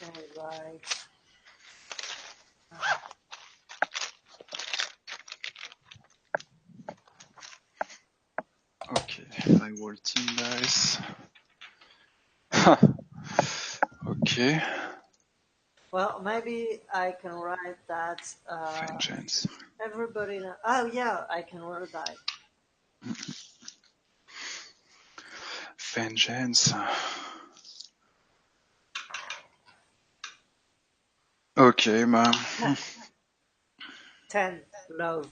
Okay, right. Okay, I roll 10 dice. Okay. Well, maybe I can write that. Vengeance. Everybody. Oh yeah, I can roll a die. Vengeance. Okay, man. 10 love.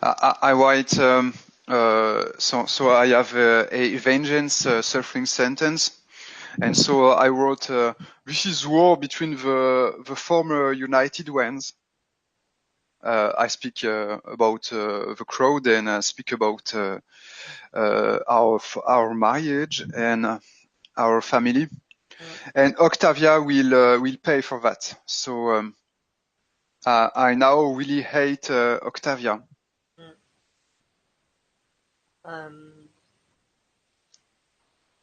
I write. So I have a vengeance suffering sentence, and so I wrote. This is war between the former united ones. I speak about the crowd, and I speak about our marriage and our family. And Octavia will pay for that. So I now really hate Octavia.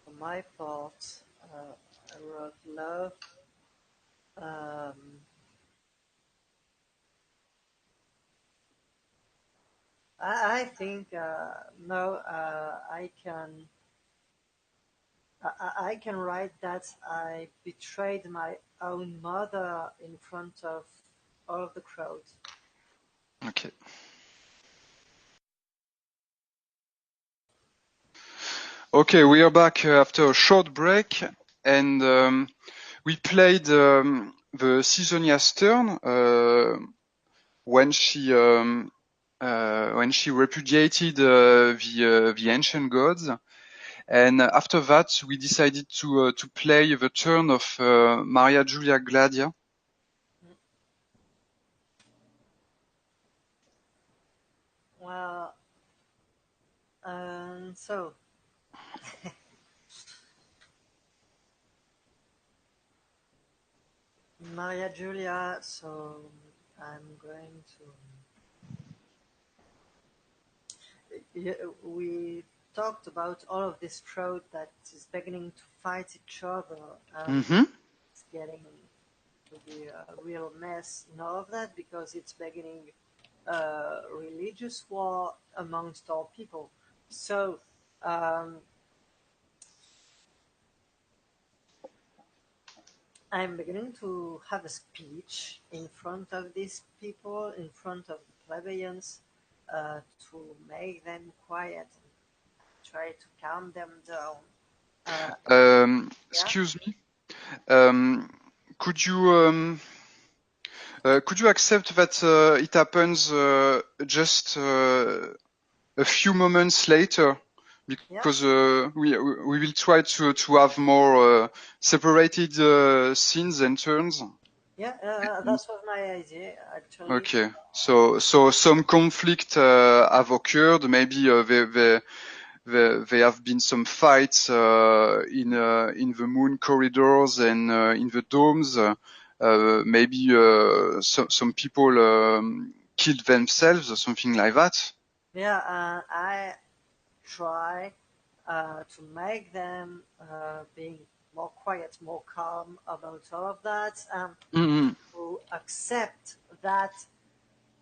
For my part, I wrote love. I think no. I can write that I betrayed my own mother in front of all of the crowd. Okay. Okay, we are back after a short break, and we played the Caesonia's turn when she repudiated the ancient gods, and after that we decided to play the turn of Maria Julia Gladia. Well, so Maria Julia. So I'm going to. We talked about all of this crowd that is beginning to fight each other, and it's getting to be a real mess in all of that because it's beginning a religious war amongst all people. So I'm beginning to have a speech in front of these people, in front of the plebeians, to make them quiet and try to calm them down. Excuse me. Could you accept that it happens just a few moments later? Because we will try to have more separated scenes and turns. Yeah, that was my idea actually. Okay, so some conflict have occurred. Maybe there have been some fights in the moon corridors and in the domes. Maybe some people killed themselves or something like that. Yeah, I try to make them being more quiet, more calm about all of that, to accept that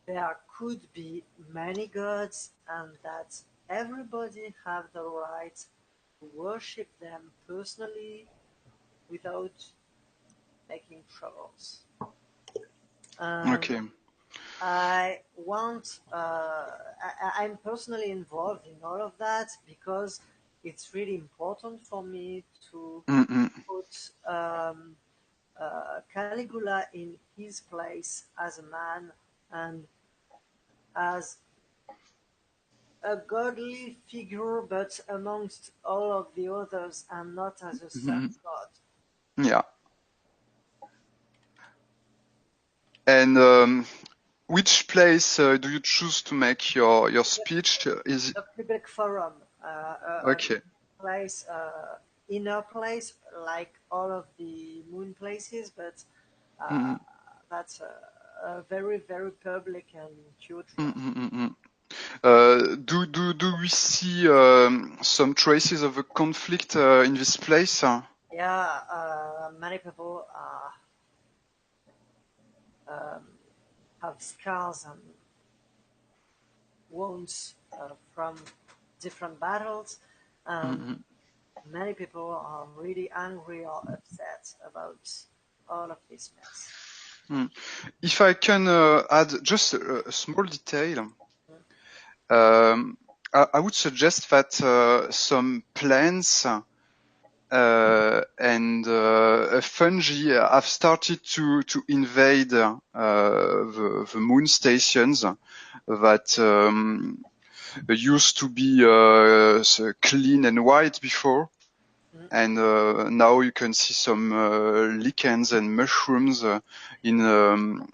there could be many gods and that everybody have the right to worship them personally without making troubles. Okay. I want. I'm personally involved in all of that because it's really important for me to put Caligula in his place as a man and as a godly figure, but amongst all of the others, and not as a sun god. Yeah. And which place do you choose to make your speech? Is it The public forum, okay? place, inner place, like all of the moon places, but that's a very, very public and huge one. Do we see some traces of a conflict in this place? Yeah, many people have scars and wounds from different battles, and many people are really angry or upset about all of this mess. If I can add just a small detail, I would suggest that some plants and fungi have started to invade the moon stations that used to be clean and white before. And now you can see some lichens and mushrooms in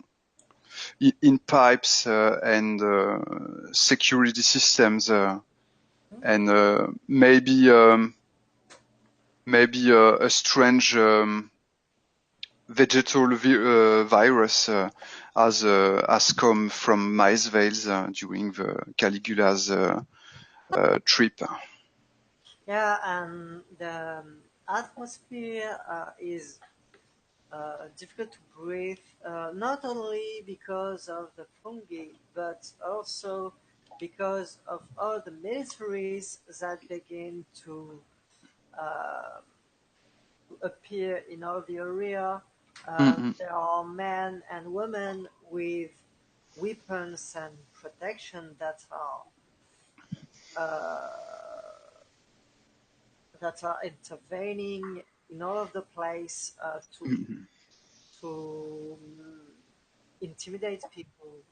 pipes and security systems, and maybe a strange vegetal virus has come from Milesvale during the Caligula's trip. Yeah, and the atmosphere is difficult to breathe, not only because of the fungi, but also because of all the militaries that begin to appear in all the area. There are men and women with weapons and protection that are intervening in all of the place to intimidate people,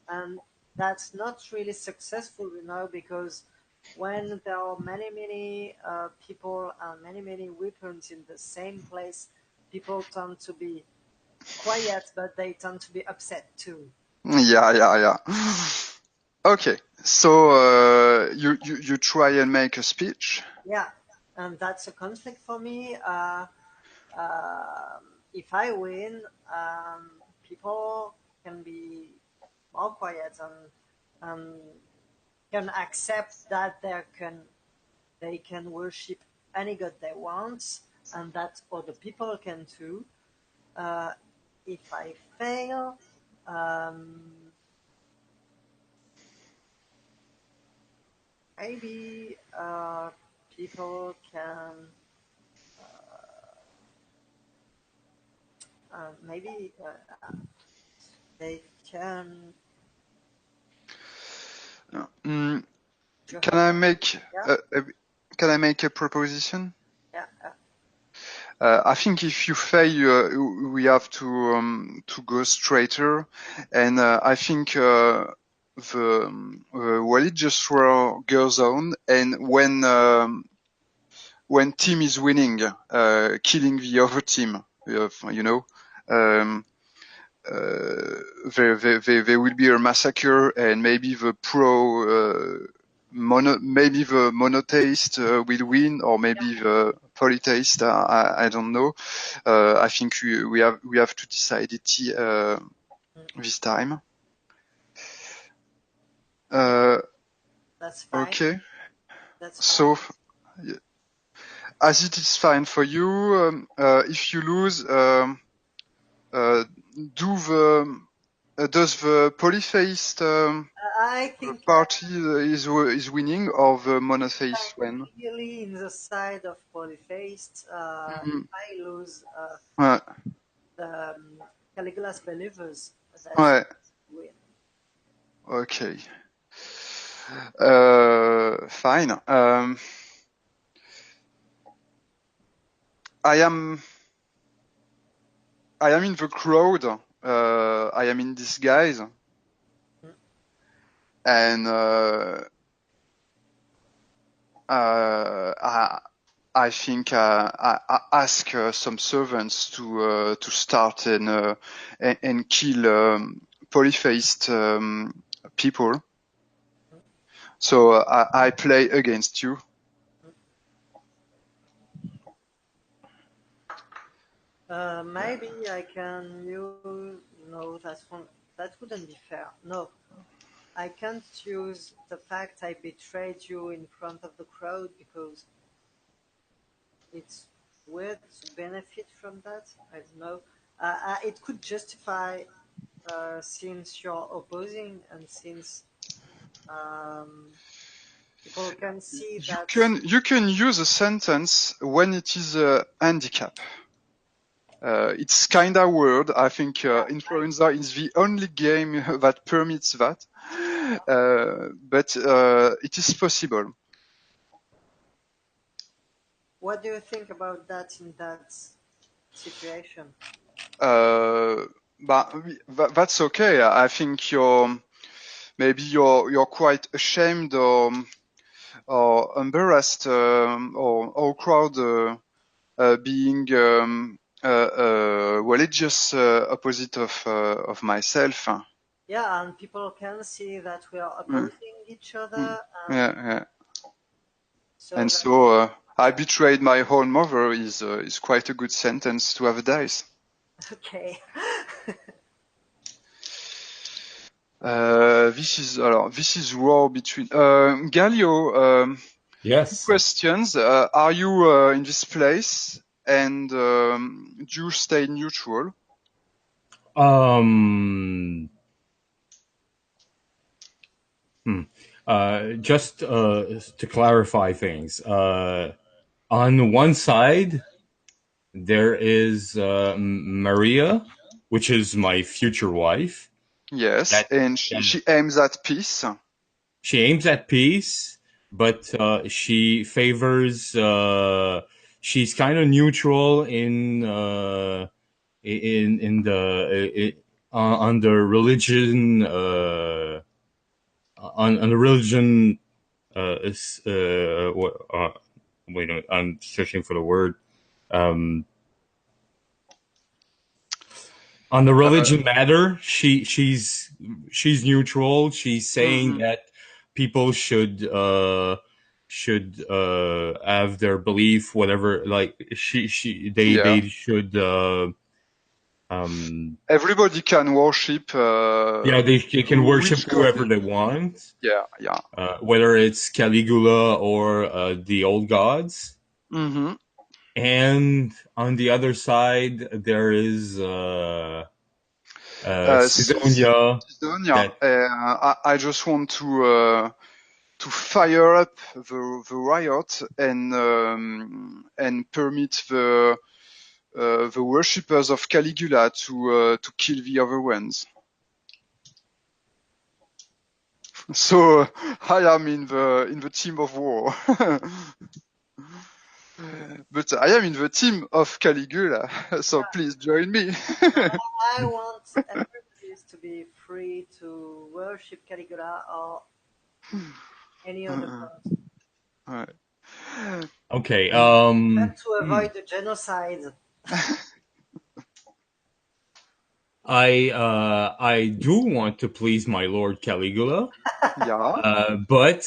and that's not really successful, because when there are many people and many weapons in the same place, people tend to be quiet, but they tend to be upset too. Yeah. Okay, so you try and make a speech. Yeah, and that's a conflict for me. If I win, people can be more quiet and can accept that they can worship any god they want, and that other people can too. If I fail, maybe people can maybe they can. Can I make Yeah. can I make a proposition? Yeah. I think if you fail, we have to go straighter, and I think the religious war goes on, and when team is winning, killing the other team, there will be a massacre, and maybe the maybe the monotheist will win, or maybe the polytheist. I don't know. I think we have to decide it this time. That's fine. Okay. That's So, fine. as it is fine for you, if you lose, does the polytheist I think party is winning, or the monotheist I'm win? really in the side of polytheist. If I lose, the Caligula's believers that win. Okay. Fine. I am in the crowd. I am in disguise. and I think I ask some servants to start and kill polytheist people. So I play against you. Maybe I can use. No, that wouldn't be fair. No, I can't use the fact I betrayed you in front of the crowd because it's weird to benefit from that. I don't know. It could justify since you're opposing and since people can see that. You can use a sentence when it is a handicap. It's kinda weird. I think Inflorenza is the only game that permits that, but it is possible. What do you think about that in that situation? But that's okay. I think you're quite ashamed or embarrassed or crowd being religious opposite of myself. Yeah, and people can see that we are opposing each other. Yeah. So So I betrayed my own mother is quite a good sentence to have a dice. Okay. This is war between Galio. Yes. Questions. Are you in this place and do you stay neutral? Just to clarify things, on one side there is Maria, which is my future wife. Yes, and she aims at peace. She aims at peace, but she favors. She's kind of neutral on the religion. On the religion. Wait, I'm searching for the word. On the religion matter, she's neutral. She's saying that people should have their belief, whatever. Like they should. Everybody can worship. They can worship whoever they want. Yeah. Whether it's Caligula or the old gods. Mm-hmm. And on the other side, there is Sidonia. I just want to fire up the riot and permit the worshippers of Caligula to kill the other ones. So I am in the team of war. But I am in the team of Caligula, so please join me. I want everybody to be free to worship Caligula or any other god. Right. Okay. And to avoid the genocide. I do want to please my Lord Caligula. Yeah. But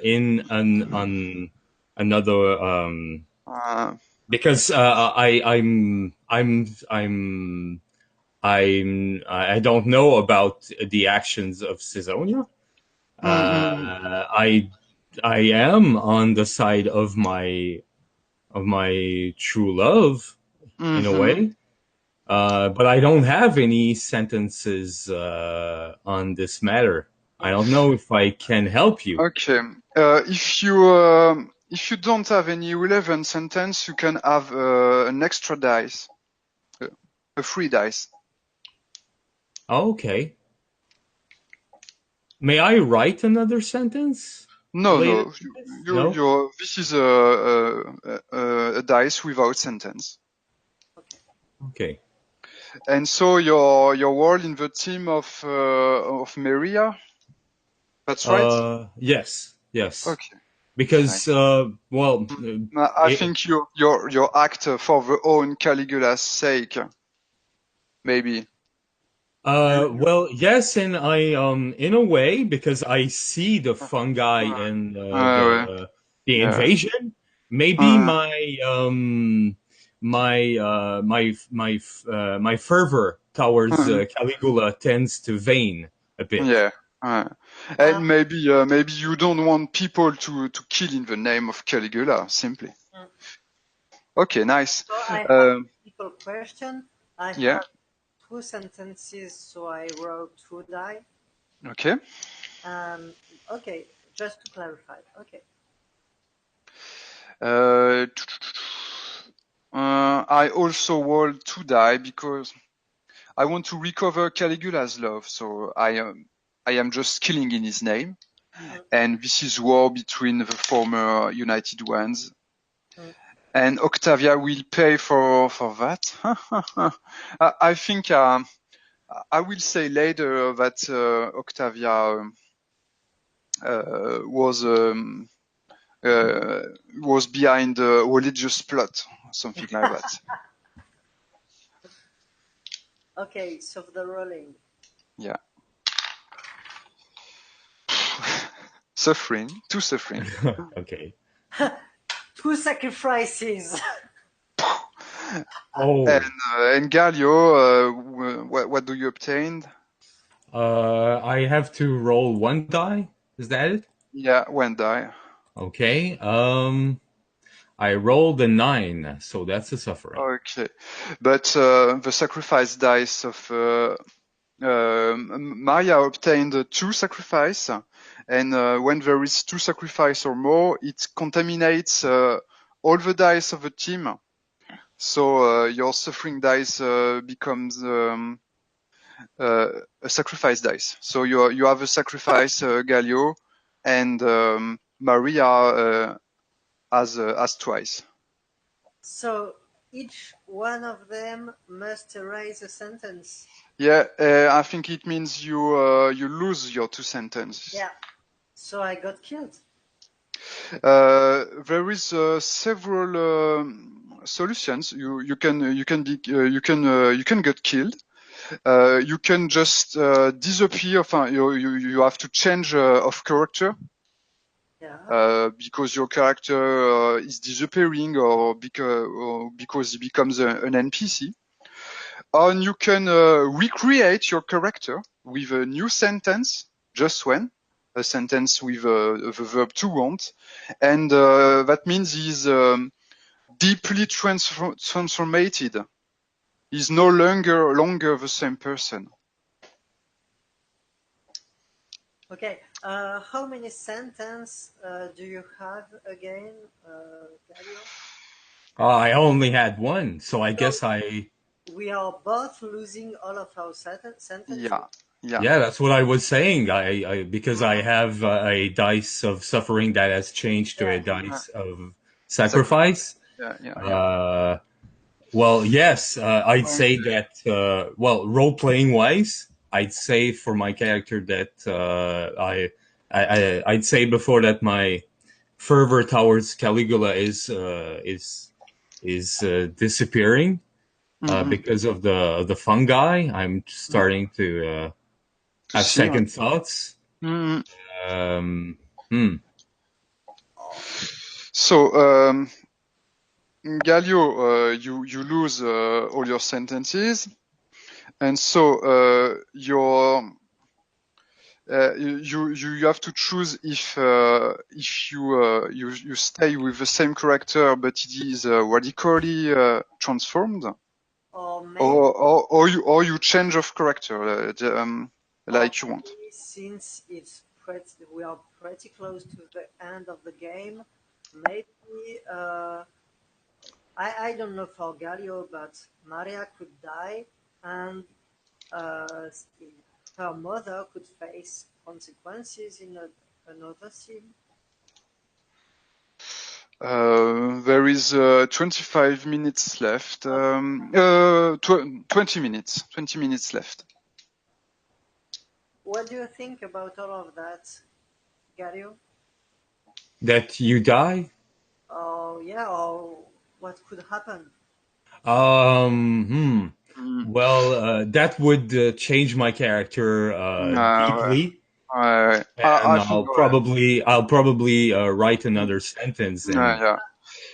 in another because I don't know about the actions of Sidonia. I am on the side of my true love in a way. But I don't have any sentences on this matter. I don't know if I can help you. Okay. If you don't have any relevant sentence, you can have an extra dice, a free dice. Okay. May I write another sentence? No. This is a dice without sentence. Okay. And so you're all in the team of Maria. That's right. Yes. Okay. Because I think your act for the own Caligula's sake, maybe. well, yes, and I in a way, because I see the fungi and Ouais. the Yeah. invasion. Maybe my fervor towards Caligula tends to wane a bit. Yeah. And maybe you don't want people to kill in the name of Caligula, simply. Okay, nice. So I have a simple question. I Yeah. have 2 sentences, so I wrote 2 die. Okay. Okay, just to clarify. Okay. I also rolled 2 die because I want to recover Caligula's love, so I am just killing in his name. And this is war between the former United Ones. And Octavia will pay for that. I think I will say later that Octavia was behind a religious plot, something like that. Okay, so the rolling. Yeah. Suffering, too suffering. Okay. 2 sacrifices. Oh. And Galio, what do you obtain? I have to roll 1 die. Is that it? Yeah, 1 die. Okay. I rolled a 9, so that's a suffering. Okay, but the sacrifice dice of Maya obtained 2 sacrifice, and when there is 2 sacrifice or more, it contaminates all the dice of the team. So your suffering dice becomes a sacrifice dice. So you have a sacrifice, Galio, and Maria has twice. So each one of them must erase a sentence. Yeah, I think it means you lose your 2 sentences. Yeah. So I got killed. There is several solutions. You can get killed. You can just disappear. You have to change of character. Yeah. Because your character is disappearing, or because he becomes an NPC. And you can recreate your character with a new sentence, just one, a sentence with the verb to want, and that means he's deeply transformated. He's no longer the same person. Okay. How many sentences do you have again, Galio? I only had 1, so I guess we are both losing all of our sentences. Yeah, that's what I was saying. I because I have a dice of suffering that has changed to a dice of sacrifice. Yeah. Well, yes, I'd say that. Role playing wise, I'd say for my character that I'd say before that my fervor towards Caligula is disappearing. Because of the fungi, I'm starting to have second thoughts. So, Galio, you lose all your sentences, and so you have to choose if you stay with the same character, but it is radically transformed. Or you change of character, like you want. Since we are pretty close to the end of the game, maybe I don't know for Galio, but Maria could die, and her mother could face consequences in another scene. There is 25 minutes left. 20 minutes. 20 minutes left. What do you think about all of that? Galio? That you die? Oh, yeah, or what could happen? Um, Mm. Well, that would change my character Ouais, deeply, ouais. and I think, I'll probably write another sentence. yeah, And yeah,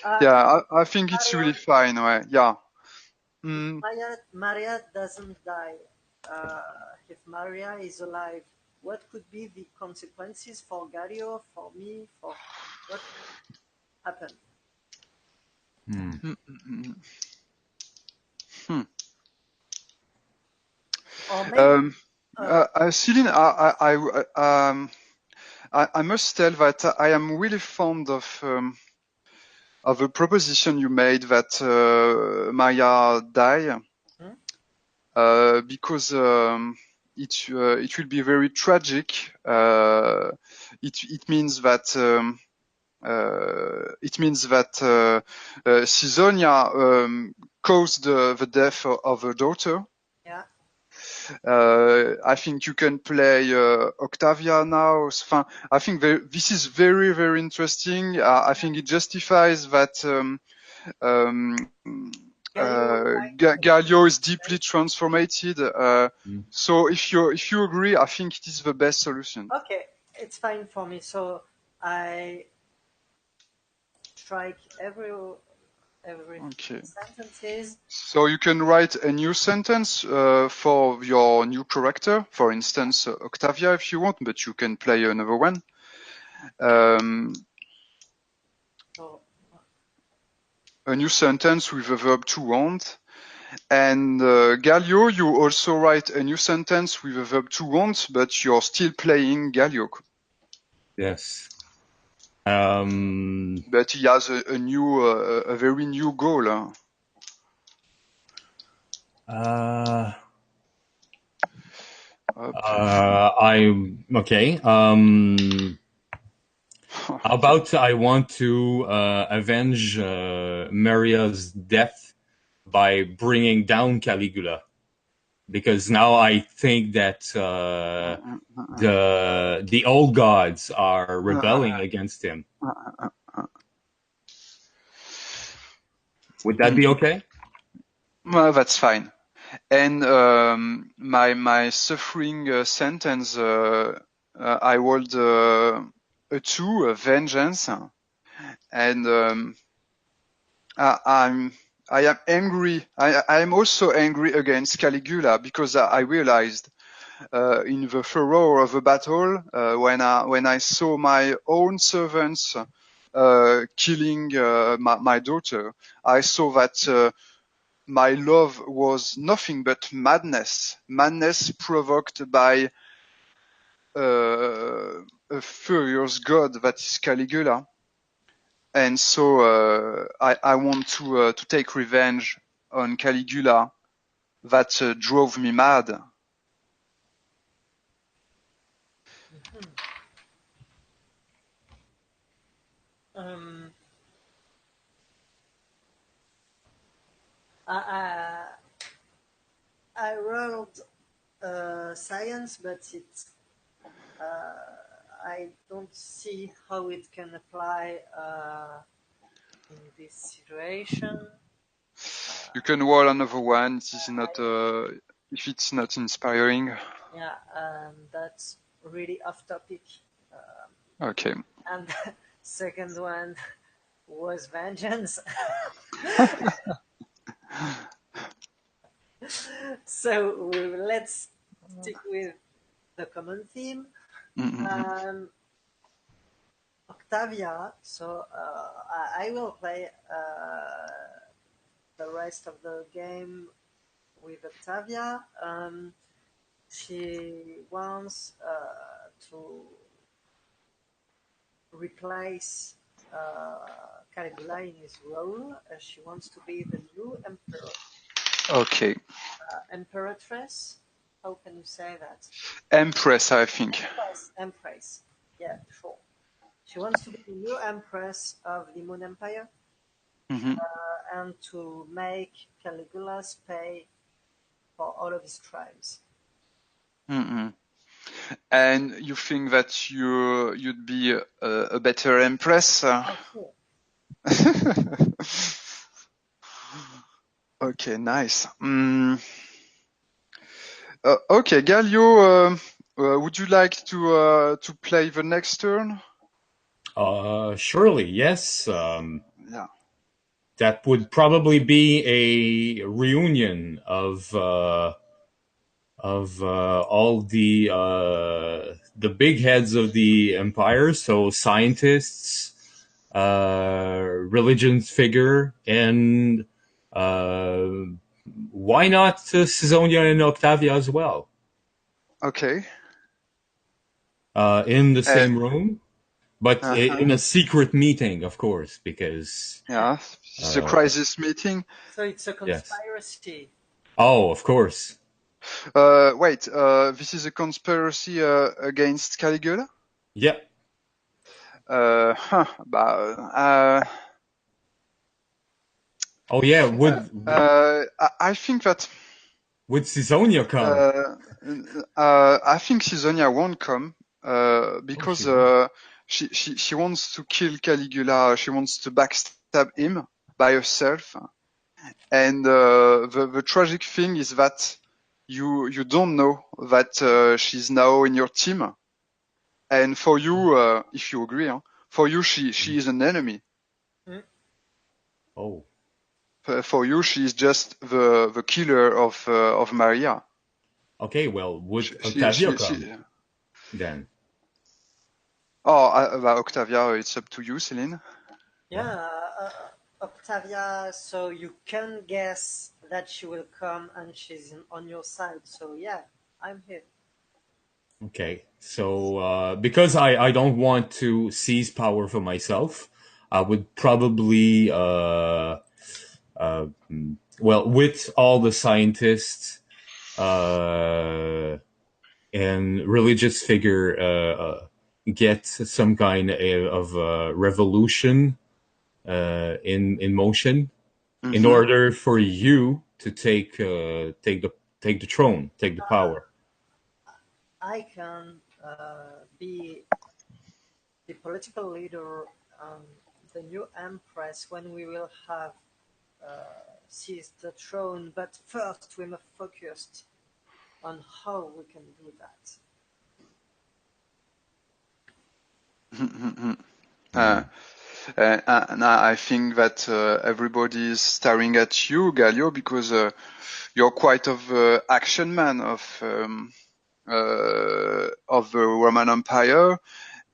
Uh, if yeah. I think it's Maria, really fine. Ouais, yeah. if Mm. Maria doesn't die, if Maria is alive, what could be the consequences for Galio, for me, for what happened? hmm. Mm, mm, mm. Hmm. Or maybe, Céline, I must tell that I am really fond of a proposition you made that Maya die, Hmm? because it will be very tragic. It means that Caesonia caused the death of her daughter. yeah, I think you can play Octavia now. I think this is very, very interesting. I think it justifies that Galio would like Galio is deeply transformed. Hmm. So if you agree, I think it is the best solution. Okay, it's fine for me. So I strike every Okay. sentences. So you can write a new sentence for your new character, for instance, Octavia, if you want, but you can play another one. So A new sentence with the verb to want. And Galio, you also write a new sentence with the verb to want, but you're still playing Galio. Yes. But he has a very new goal. I'm okay. How about I want to avenge Maria's death by bringing down Caligula, because now I think that the old gods are rebelling against him. Would that be okay? Well, that's fine. And my suffering sentence, I rolled a 2, a vengeance, and I am angry. I am also angry against Caligula because I realized in the furrow of the battle when I saw my own servants killing my daughter, I saw that my love was nothing but madness provoked by a furious god that is Caligula. And so I want to take revenge on Caligula that drove me mad. um, I, I rolled science, but it's I don't see how it can apply in this situation. You can roll another one. It is not if it's not inspiring. Yeah, that's really off topic. Okay. And second one was vengeance. So let's stick with the common theme. Octavia. So I will play the rest of the game with Octavia. She wants to replace Caligula in his role. She wants to be the new emperor. Okay. Emperatress? How can you say that? Empress, I think. Empress. Yeah, sure. She wants to be the new empress of the Moon Empire and to make Caligula's pay for all of his crimes. And you think that you'd be a better empress? Cool. Okay, nice. Okay, Galio, would you like to play the next turn? Surely, yes. Yeah. That would probably be a reunion of all the big heads of the empire. So scientists, religion figure, and why not Caesonia and Octavia as well? Okay. In the same room, but Uh-huh. in a secret meeting, of course, because Yeah, it's a crisis meeting. So it's a conspiracy. Oh, of course. Wait, this is a conspiracy against Caligula? Yeah. Oh yeah, I think that would Caesonia come? I think Caesonia won't come because she wants to kill Caligula. She wants to backstab him by herself. And the tragic thing is that you don't know that she's now in your team. And for you, if you agree, for you she is an enemy. Oh. For you, she is just the killer of Maria. Okay, well, would Octavia come then? Oh, Octavia, it's up to you, Céline. Yeah, Octavia, so you can guess that she will come and she's on your side. So yeah, I'm here. Okay, so because I don't want to seize power for myself, I would probably well, with all the scientists and religious figure get some kind of revolution in motion in order for you to take the throne, take the power. I can be the political leader, the new empress, when we will have seized the throne. But first, we must focus on how we can do that. And I think that everybody is staring at you, Galio, because you're quite of action man of the Roman Empire,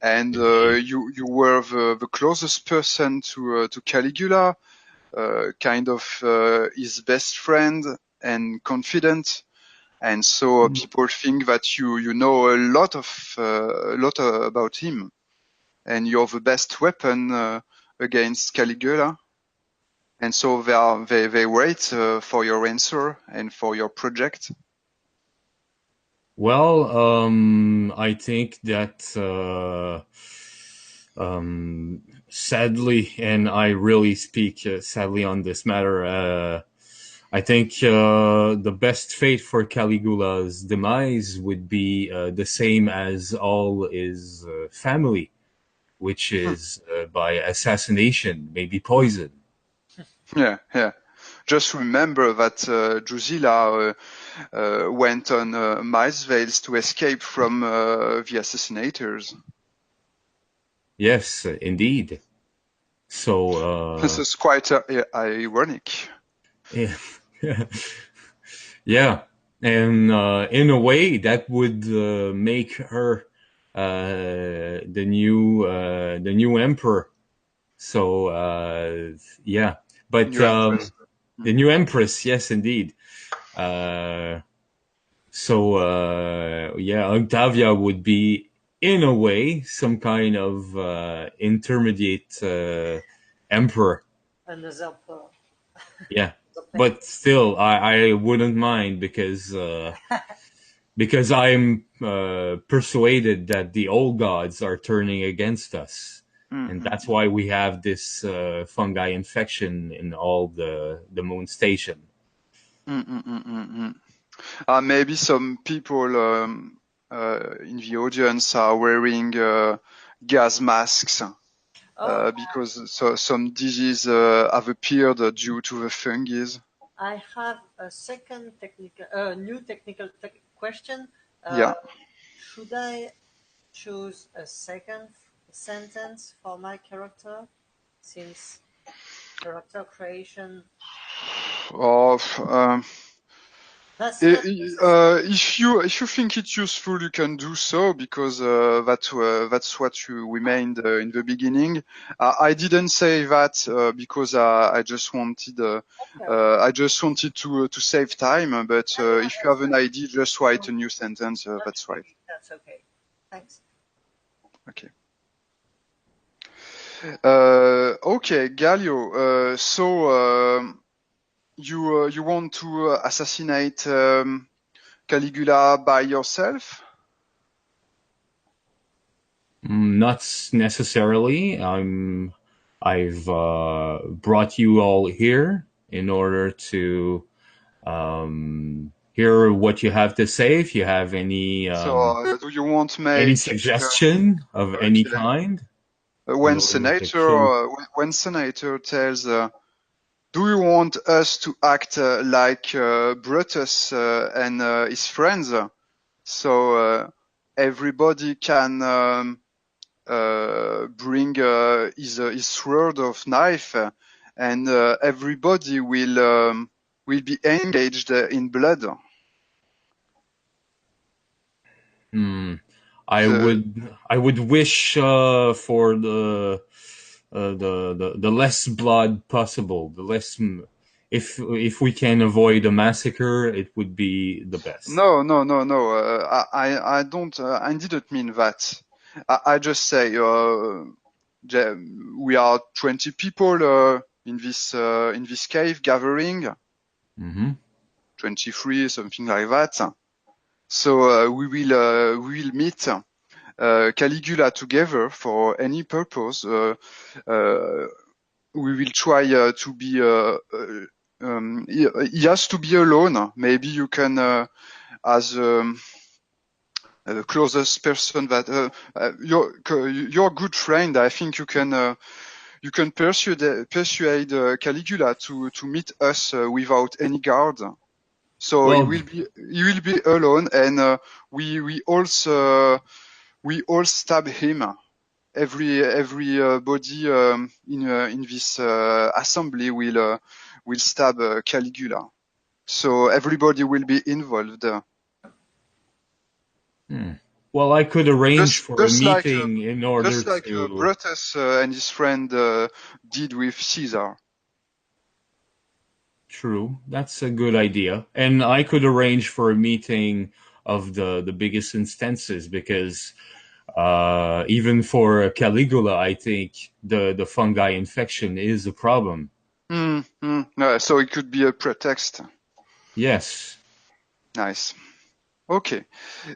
and you were the closest person to Caligula, kind of his best friend and confidant. And so people think that you know a lot about him, and you're the best weapon against Caligula. And so they wait for your answer and for your project. Well, I think that sadly, and I really speak sadly on this matter, I think the best fate for Caligula's demise would be the same as all his family, which is by assassination, maybe poison. Yeah. Just remember that Drusilla went on Milesvale to escape from the assassinators. Yes, indeed. So this is quite ironic. Yeah. Yeah, and in a way that would make her the new emperor. So yeah, but the new empress, yes, indeed. So yeah, Octavia would be in a way some kind of intermediate emperor. Another Yeah. But still, I wouldn't mind because I'm persuaded that the old gods are turning against us, and that's why we have this fungi infection in all the moon station. Maybe some people in the audience are wearing gas masks because some diseases have appeared due to the fungus. I have a second new technical question. Yeah. Should I choose a second sentence for my character, since character creation? Or That's not if you think it's useful, you can do so, because that's what we made in the beginning. I didn't say that because I just wanted to save time. But if you have an idea, just write a new sentence. That's right. That's okay. Thanks. Okay. Okay, Galio. So you want to assassinate Caligula by yourself? Not necessarily. I've brought you all here in order to hear what you have to say. If you have any Do you want to make any suggestion of any kind? When Senator tells, do you want us to act like Brutus and his friends, so everybody can bring his sword of knife, and everybody will be engaged in blood? I would wish for the less blood possible. The less, if we can avoid a massacre, it would be the best. No. I don't. I didn't mean that. I just say we are 20 people in this cave gathering. 23, something like that. So we will meet Caligula together for any purpose. We will try to be. He has to be alone. Maybe you can, as the closest person that your good friend. I think you can persuade Caligula to meet us without any guard. So he will be alone, and we all stab him. Everybody in this assembly will stab Caligula. So everybody will be involved. Well, I could arrange for a meeting in order just like to Brutus and his friend did with Caesar. True, that's a good idea. And I could arrange for a meeting of the biggest instances, because even for Caligula, I think the fungi infection is a problem. So it could be a pretext. Yes. Nice. Okay.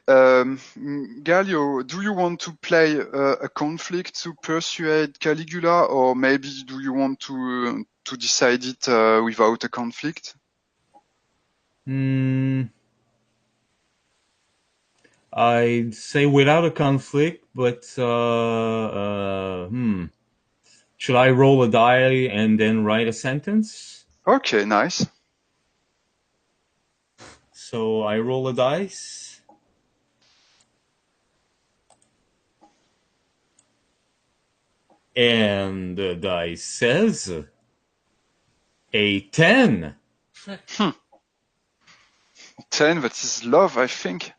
Galio, do you want to play a conflict to persuade Caligula, or maybe do you want to decide it without a conflict? I'd say without a conflict, but should I roll a die and then write a sentence? Okay, nice. So I roll a dice. And the dice says a 10. 10, that is love, I think.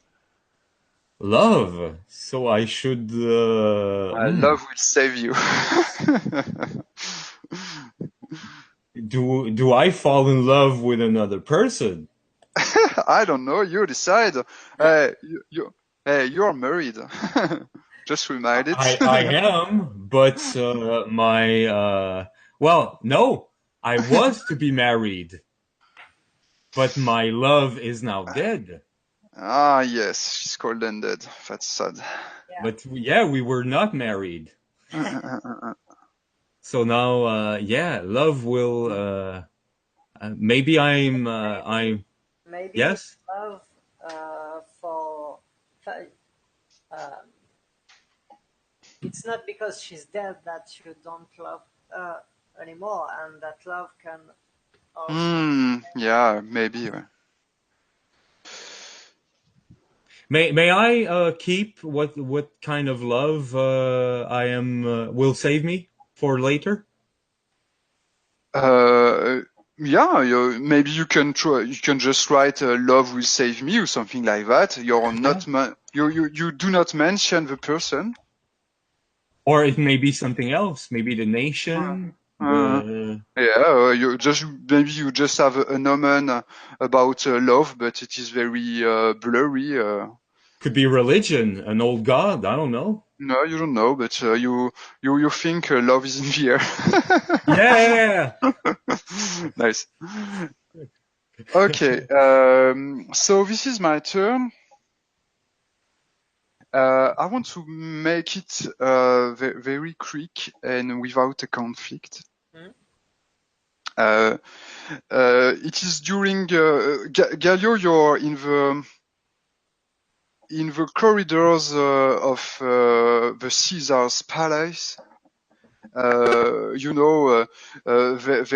Love. So I should... Love will save you. Do I fall in love with another person? I don't know. You decide. You're married. Just remind it. I am, but no, I was to be married, but my love is now dead. Ah, yes, she's cold and dead. That's sad. Yeah. But we were not married. So now, love will. Maybe I'm. Maybe Yes. love it's not because she's dead that you don't love her anymore, and that love can also. Yeah, maybe. May I keep what kind of love I am will save me for later? Yeah, maybe you can try. You can just write "Love will save me" or something like that. You're not you do not mention the person. Or it may be something else. Maybe the nation. Yeah, you just have an omen about love, but it is very blurry. Could be religion, an old god. I don't know. No, you don't know, but you think love is in the air. Yeah. Nice. Okay, so this is my turn. I want to make it very quick and without a conflict. It is during Galio. You're in the corridors of the Caesar's palace. There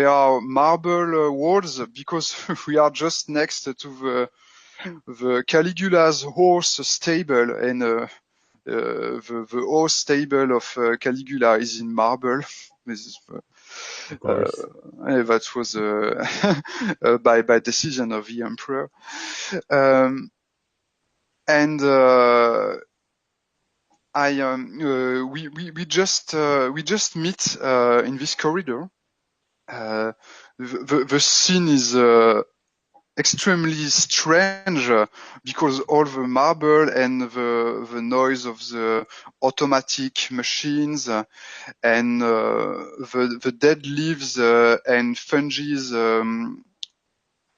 are marble walls because we are just next to the Caligula's horse stable, and the horse stable of Caligula is in marble. Of course. That was by decision of the emperor. We just meet in this corridor. The scene is extremely strange because all the marble and the noise of the automatic machines and the dead leaves and fungi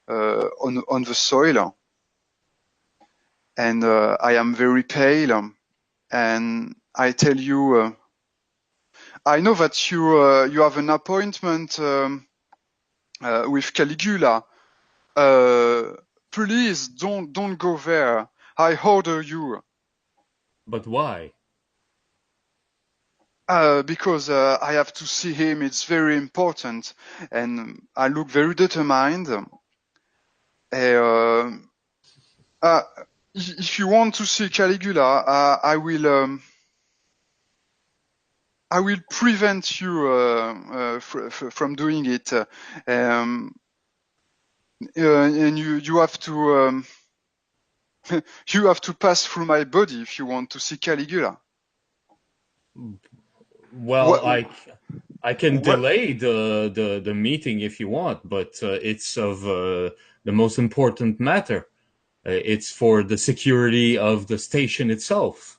on the soil. And I am very pale, and I tell you, I know that you have an appointment with Caligula. Please don't go there. I order you. But why? Because I have to see him. It's very important, and I look very determined. If you want to see Caligula, I will prevent you from doing it, and you have to you have to pass through my body if you want to see Caligula. Well, I can delay the meeting if you want, but it's of the most important matter. It's for the security of the station itself.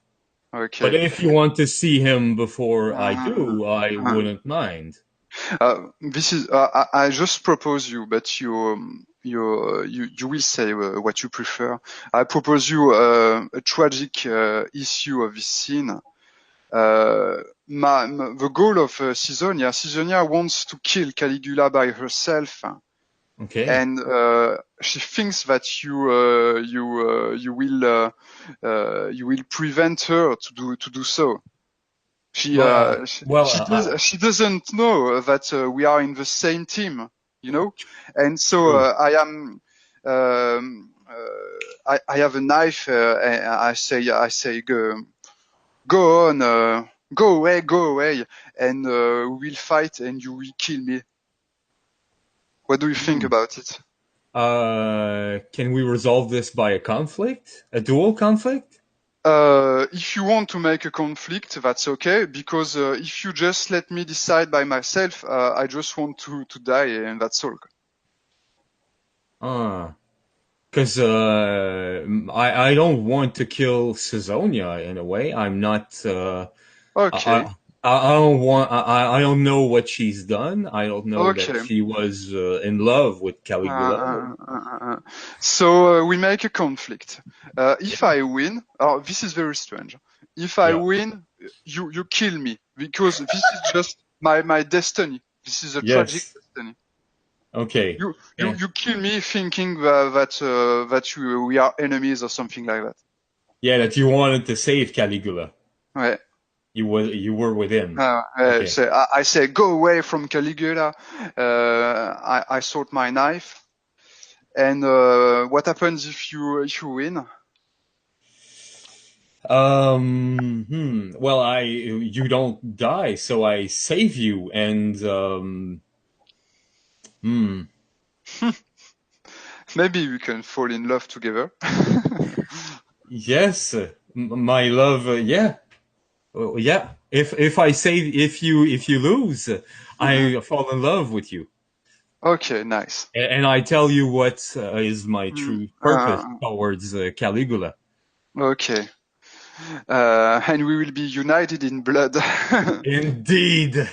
Okay. But if you want to see him before I do, I wouldn't mind. This is I just propose you, but you will say what you prefer. I propose you a tragic issue of this scene. The goal of Caesonia wants to kill Caligula by herself. Okay. And she thinks that you will prevent her to do so. She doesn't know that we are in the same team, you know. And so I have a knife. And I say go on, go away, and we'll fight, and you will kill me. What do you think about it? Can we resolve this by a conflict? A dual conflict? If you want to make a conflict, that's okay, because if you just let me decide by myself, I just want to die, and that's all. Because I don't want to kill Caesonia in a way. I'm not... okay. I don't know what she's done. I don't know that she was in love with Caligula. So we make a conflict. If I win, this is very strange. If I win, you kill me, because this is just my destiny. This is a tragic destiny. Okay. You kill me thinking that we are enemies or something like that. Yeah, that you wanted to save Caligula. Ouais. You were with him. Okay. I say, go away from Caligula. I sort my knife. And what happens if you win? Well, you don't die, so I save you, and Maybe we can fall in love together. yes, my love, yeah. Oh, yeah. If I say if you lose, I fall in love with you, Okay, nice. and I tell you what is my true purpose towards Caligula. Okay. And we will be united in blood. Indeed.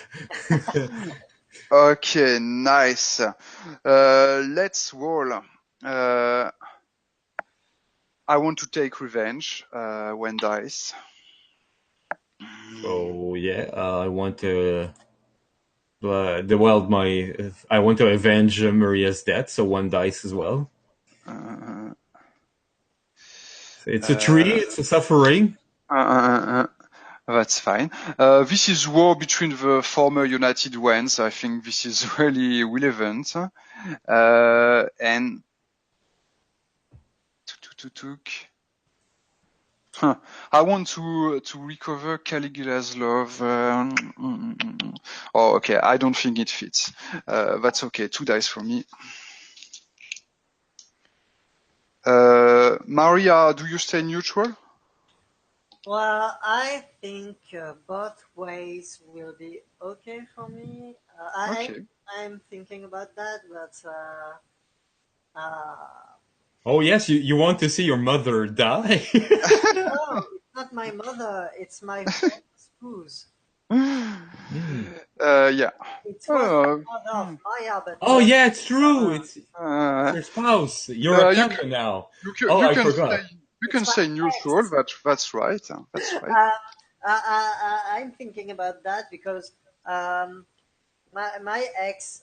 Okay, nice. Let's roll. I want to take revenge. When dice. So yeah, I want to. I want to avenge Maria's death, so one dice as well. It's a tree. It's a suffering. That's fine. This is war between the former United Ones. I think this is really relevant. And I want to recover Caligula's love. Oh, okay. I don't think it fits. That's okay. 2 dice for me. Maria, do you stay neutral? Well, I think both ways will be okay for me. Okay. I'm thinking about that, but Oh yes, you want to see your mother die? no, it's not my mother. It's my spouse. Yeah. It was the mother of Maya, but Oh yeah, it's true. It's Uh, your spouse. You're a you captain now. you I can forgot. say neutral. That's right. That's right. I'm thinking about that because my ex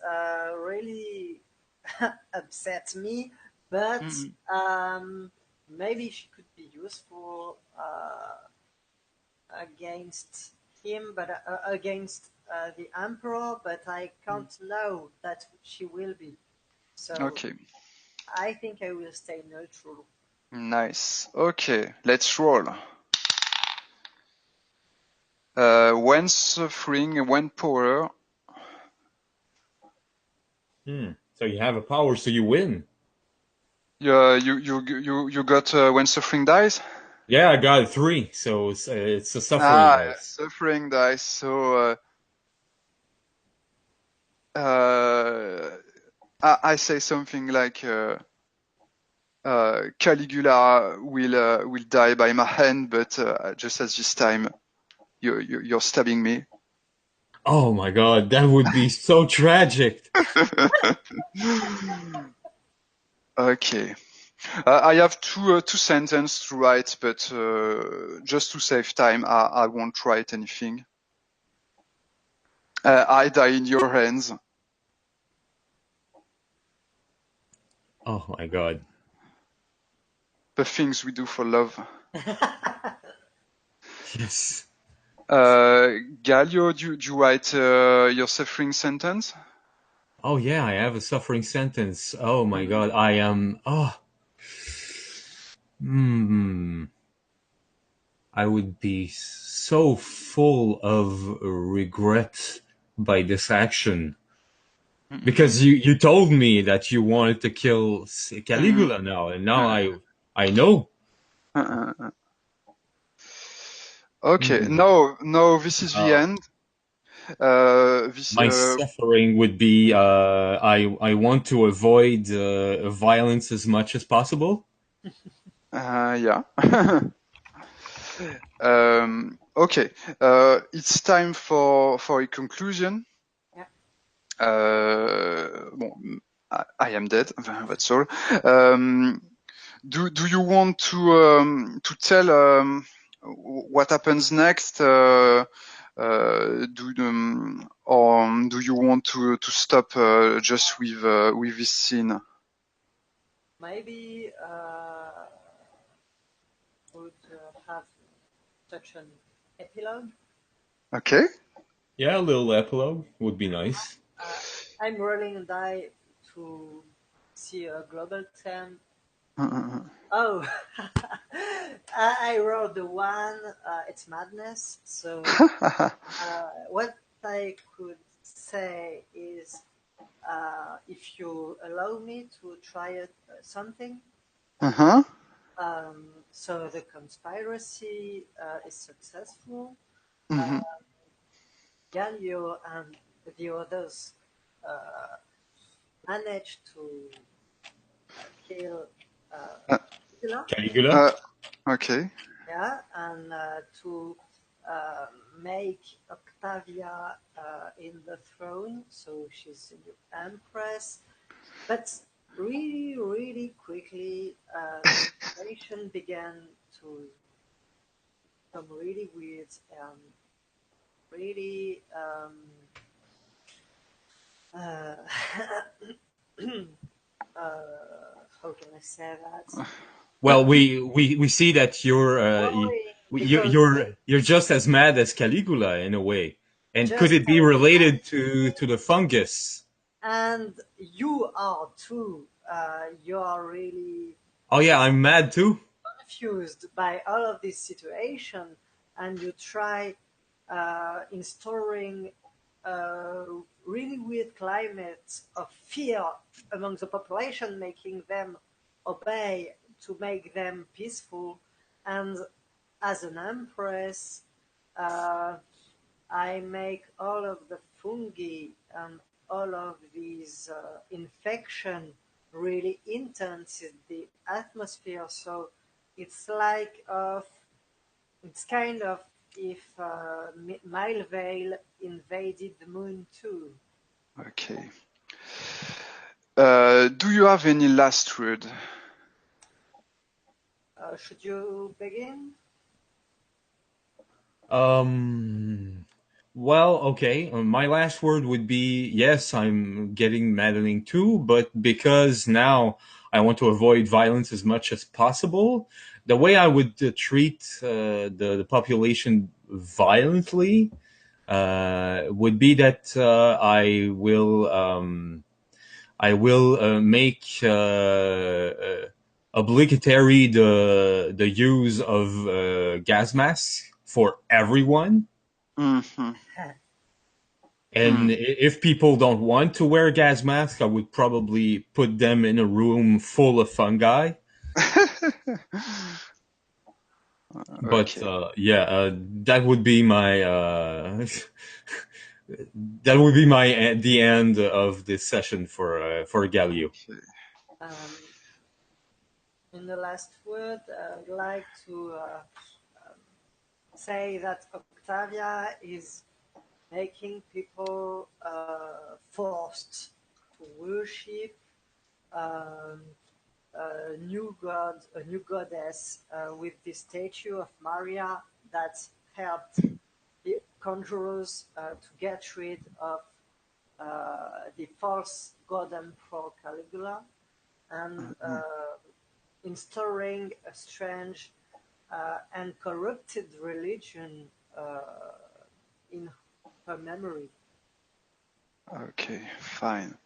really upsets me, but maybe she could be useful against him, but against the emperor. But I can't know that she will be. So Okay. I think I will stay neutral. Nice. Okay. Let's roll. When suffering, when power. So you have a power, so you win. You got when suffering dies. Yeah, I got 3, so it's a suffering dice. Suffering dice. So I say something like Caligula will die by my hand, but just as this time you're stabbing me. Oh my god, that would be so tragic. Okay. I have two sentences to write, but just to save time, I won't write anything. I die in your hands. Oh my god. The things we do for love. Yes. Galio, do you write your suffering sentence? Oh yeah, I have a suffering sentence. Oh my god, I am. I would be so full of regret by this action. Because you told me that you wanted to kill Caligula now, and now I know. Okay, no, this is the end. My suffering would be I want to avoid violence as much as possible. Yeah. Okay, it's time for a conclusion. Bon, I am dead. That's all. Do you want to tell what happens next? Or do you want to stop just with this scene? Maybe would have such an epilogue. Okay. Yeah, a little epilogue would be nice. I'm rolling a die to see a global theme. Oh, I rolled the one. It's madness. So what I could say is, if you allow me to try something. So the conspiracy is successful. Gallio and the others managed to kill Caligula. Caligula? Okay. Yeah, and to make Octavia in the throne, so she's the new empress. But really, really quickly, the situation began to become really weird and really uh, how can I say that? Well, we see that you're just as mad as Caligula in a way. And could Just it be related to the fungus? and you are too. You are really Oh yeah, I'm mad too. confused by all of this situation, and you try installing a really weird climate of fear among the population, making them obey to make them peaceful. And as an empress, uh, I make all of the fungi and all of these infection really intense in the atmosphere. So it's like it's kind of if Milesvale invaded the moon too. Okay. Do you have any last word? Should you begin? Well, okay. My last word would be yes, I'm getting maddening too, but because now I want to avoid violence as much as possible, the way I would treat the population violently would be that I will make obligatory the use of gas masks for everyone. Mm-hmm. And if people don't want to wear a gas mask, I would probably put them in a room full of fungi. But Okay. that would be my that would be my the end of this session for Galileo. Okay. Um, in the last word, I'd like to say that Octavia is making people forced to worship um, a new god, a new goddess with the statue of Maria that helped the conjurers to get rid of the false god emperor Caligula and installing a strange and corrupted religion in her memory. Okay, fine.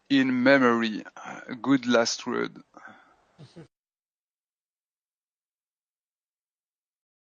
In memory, good last word.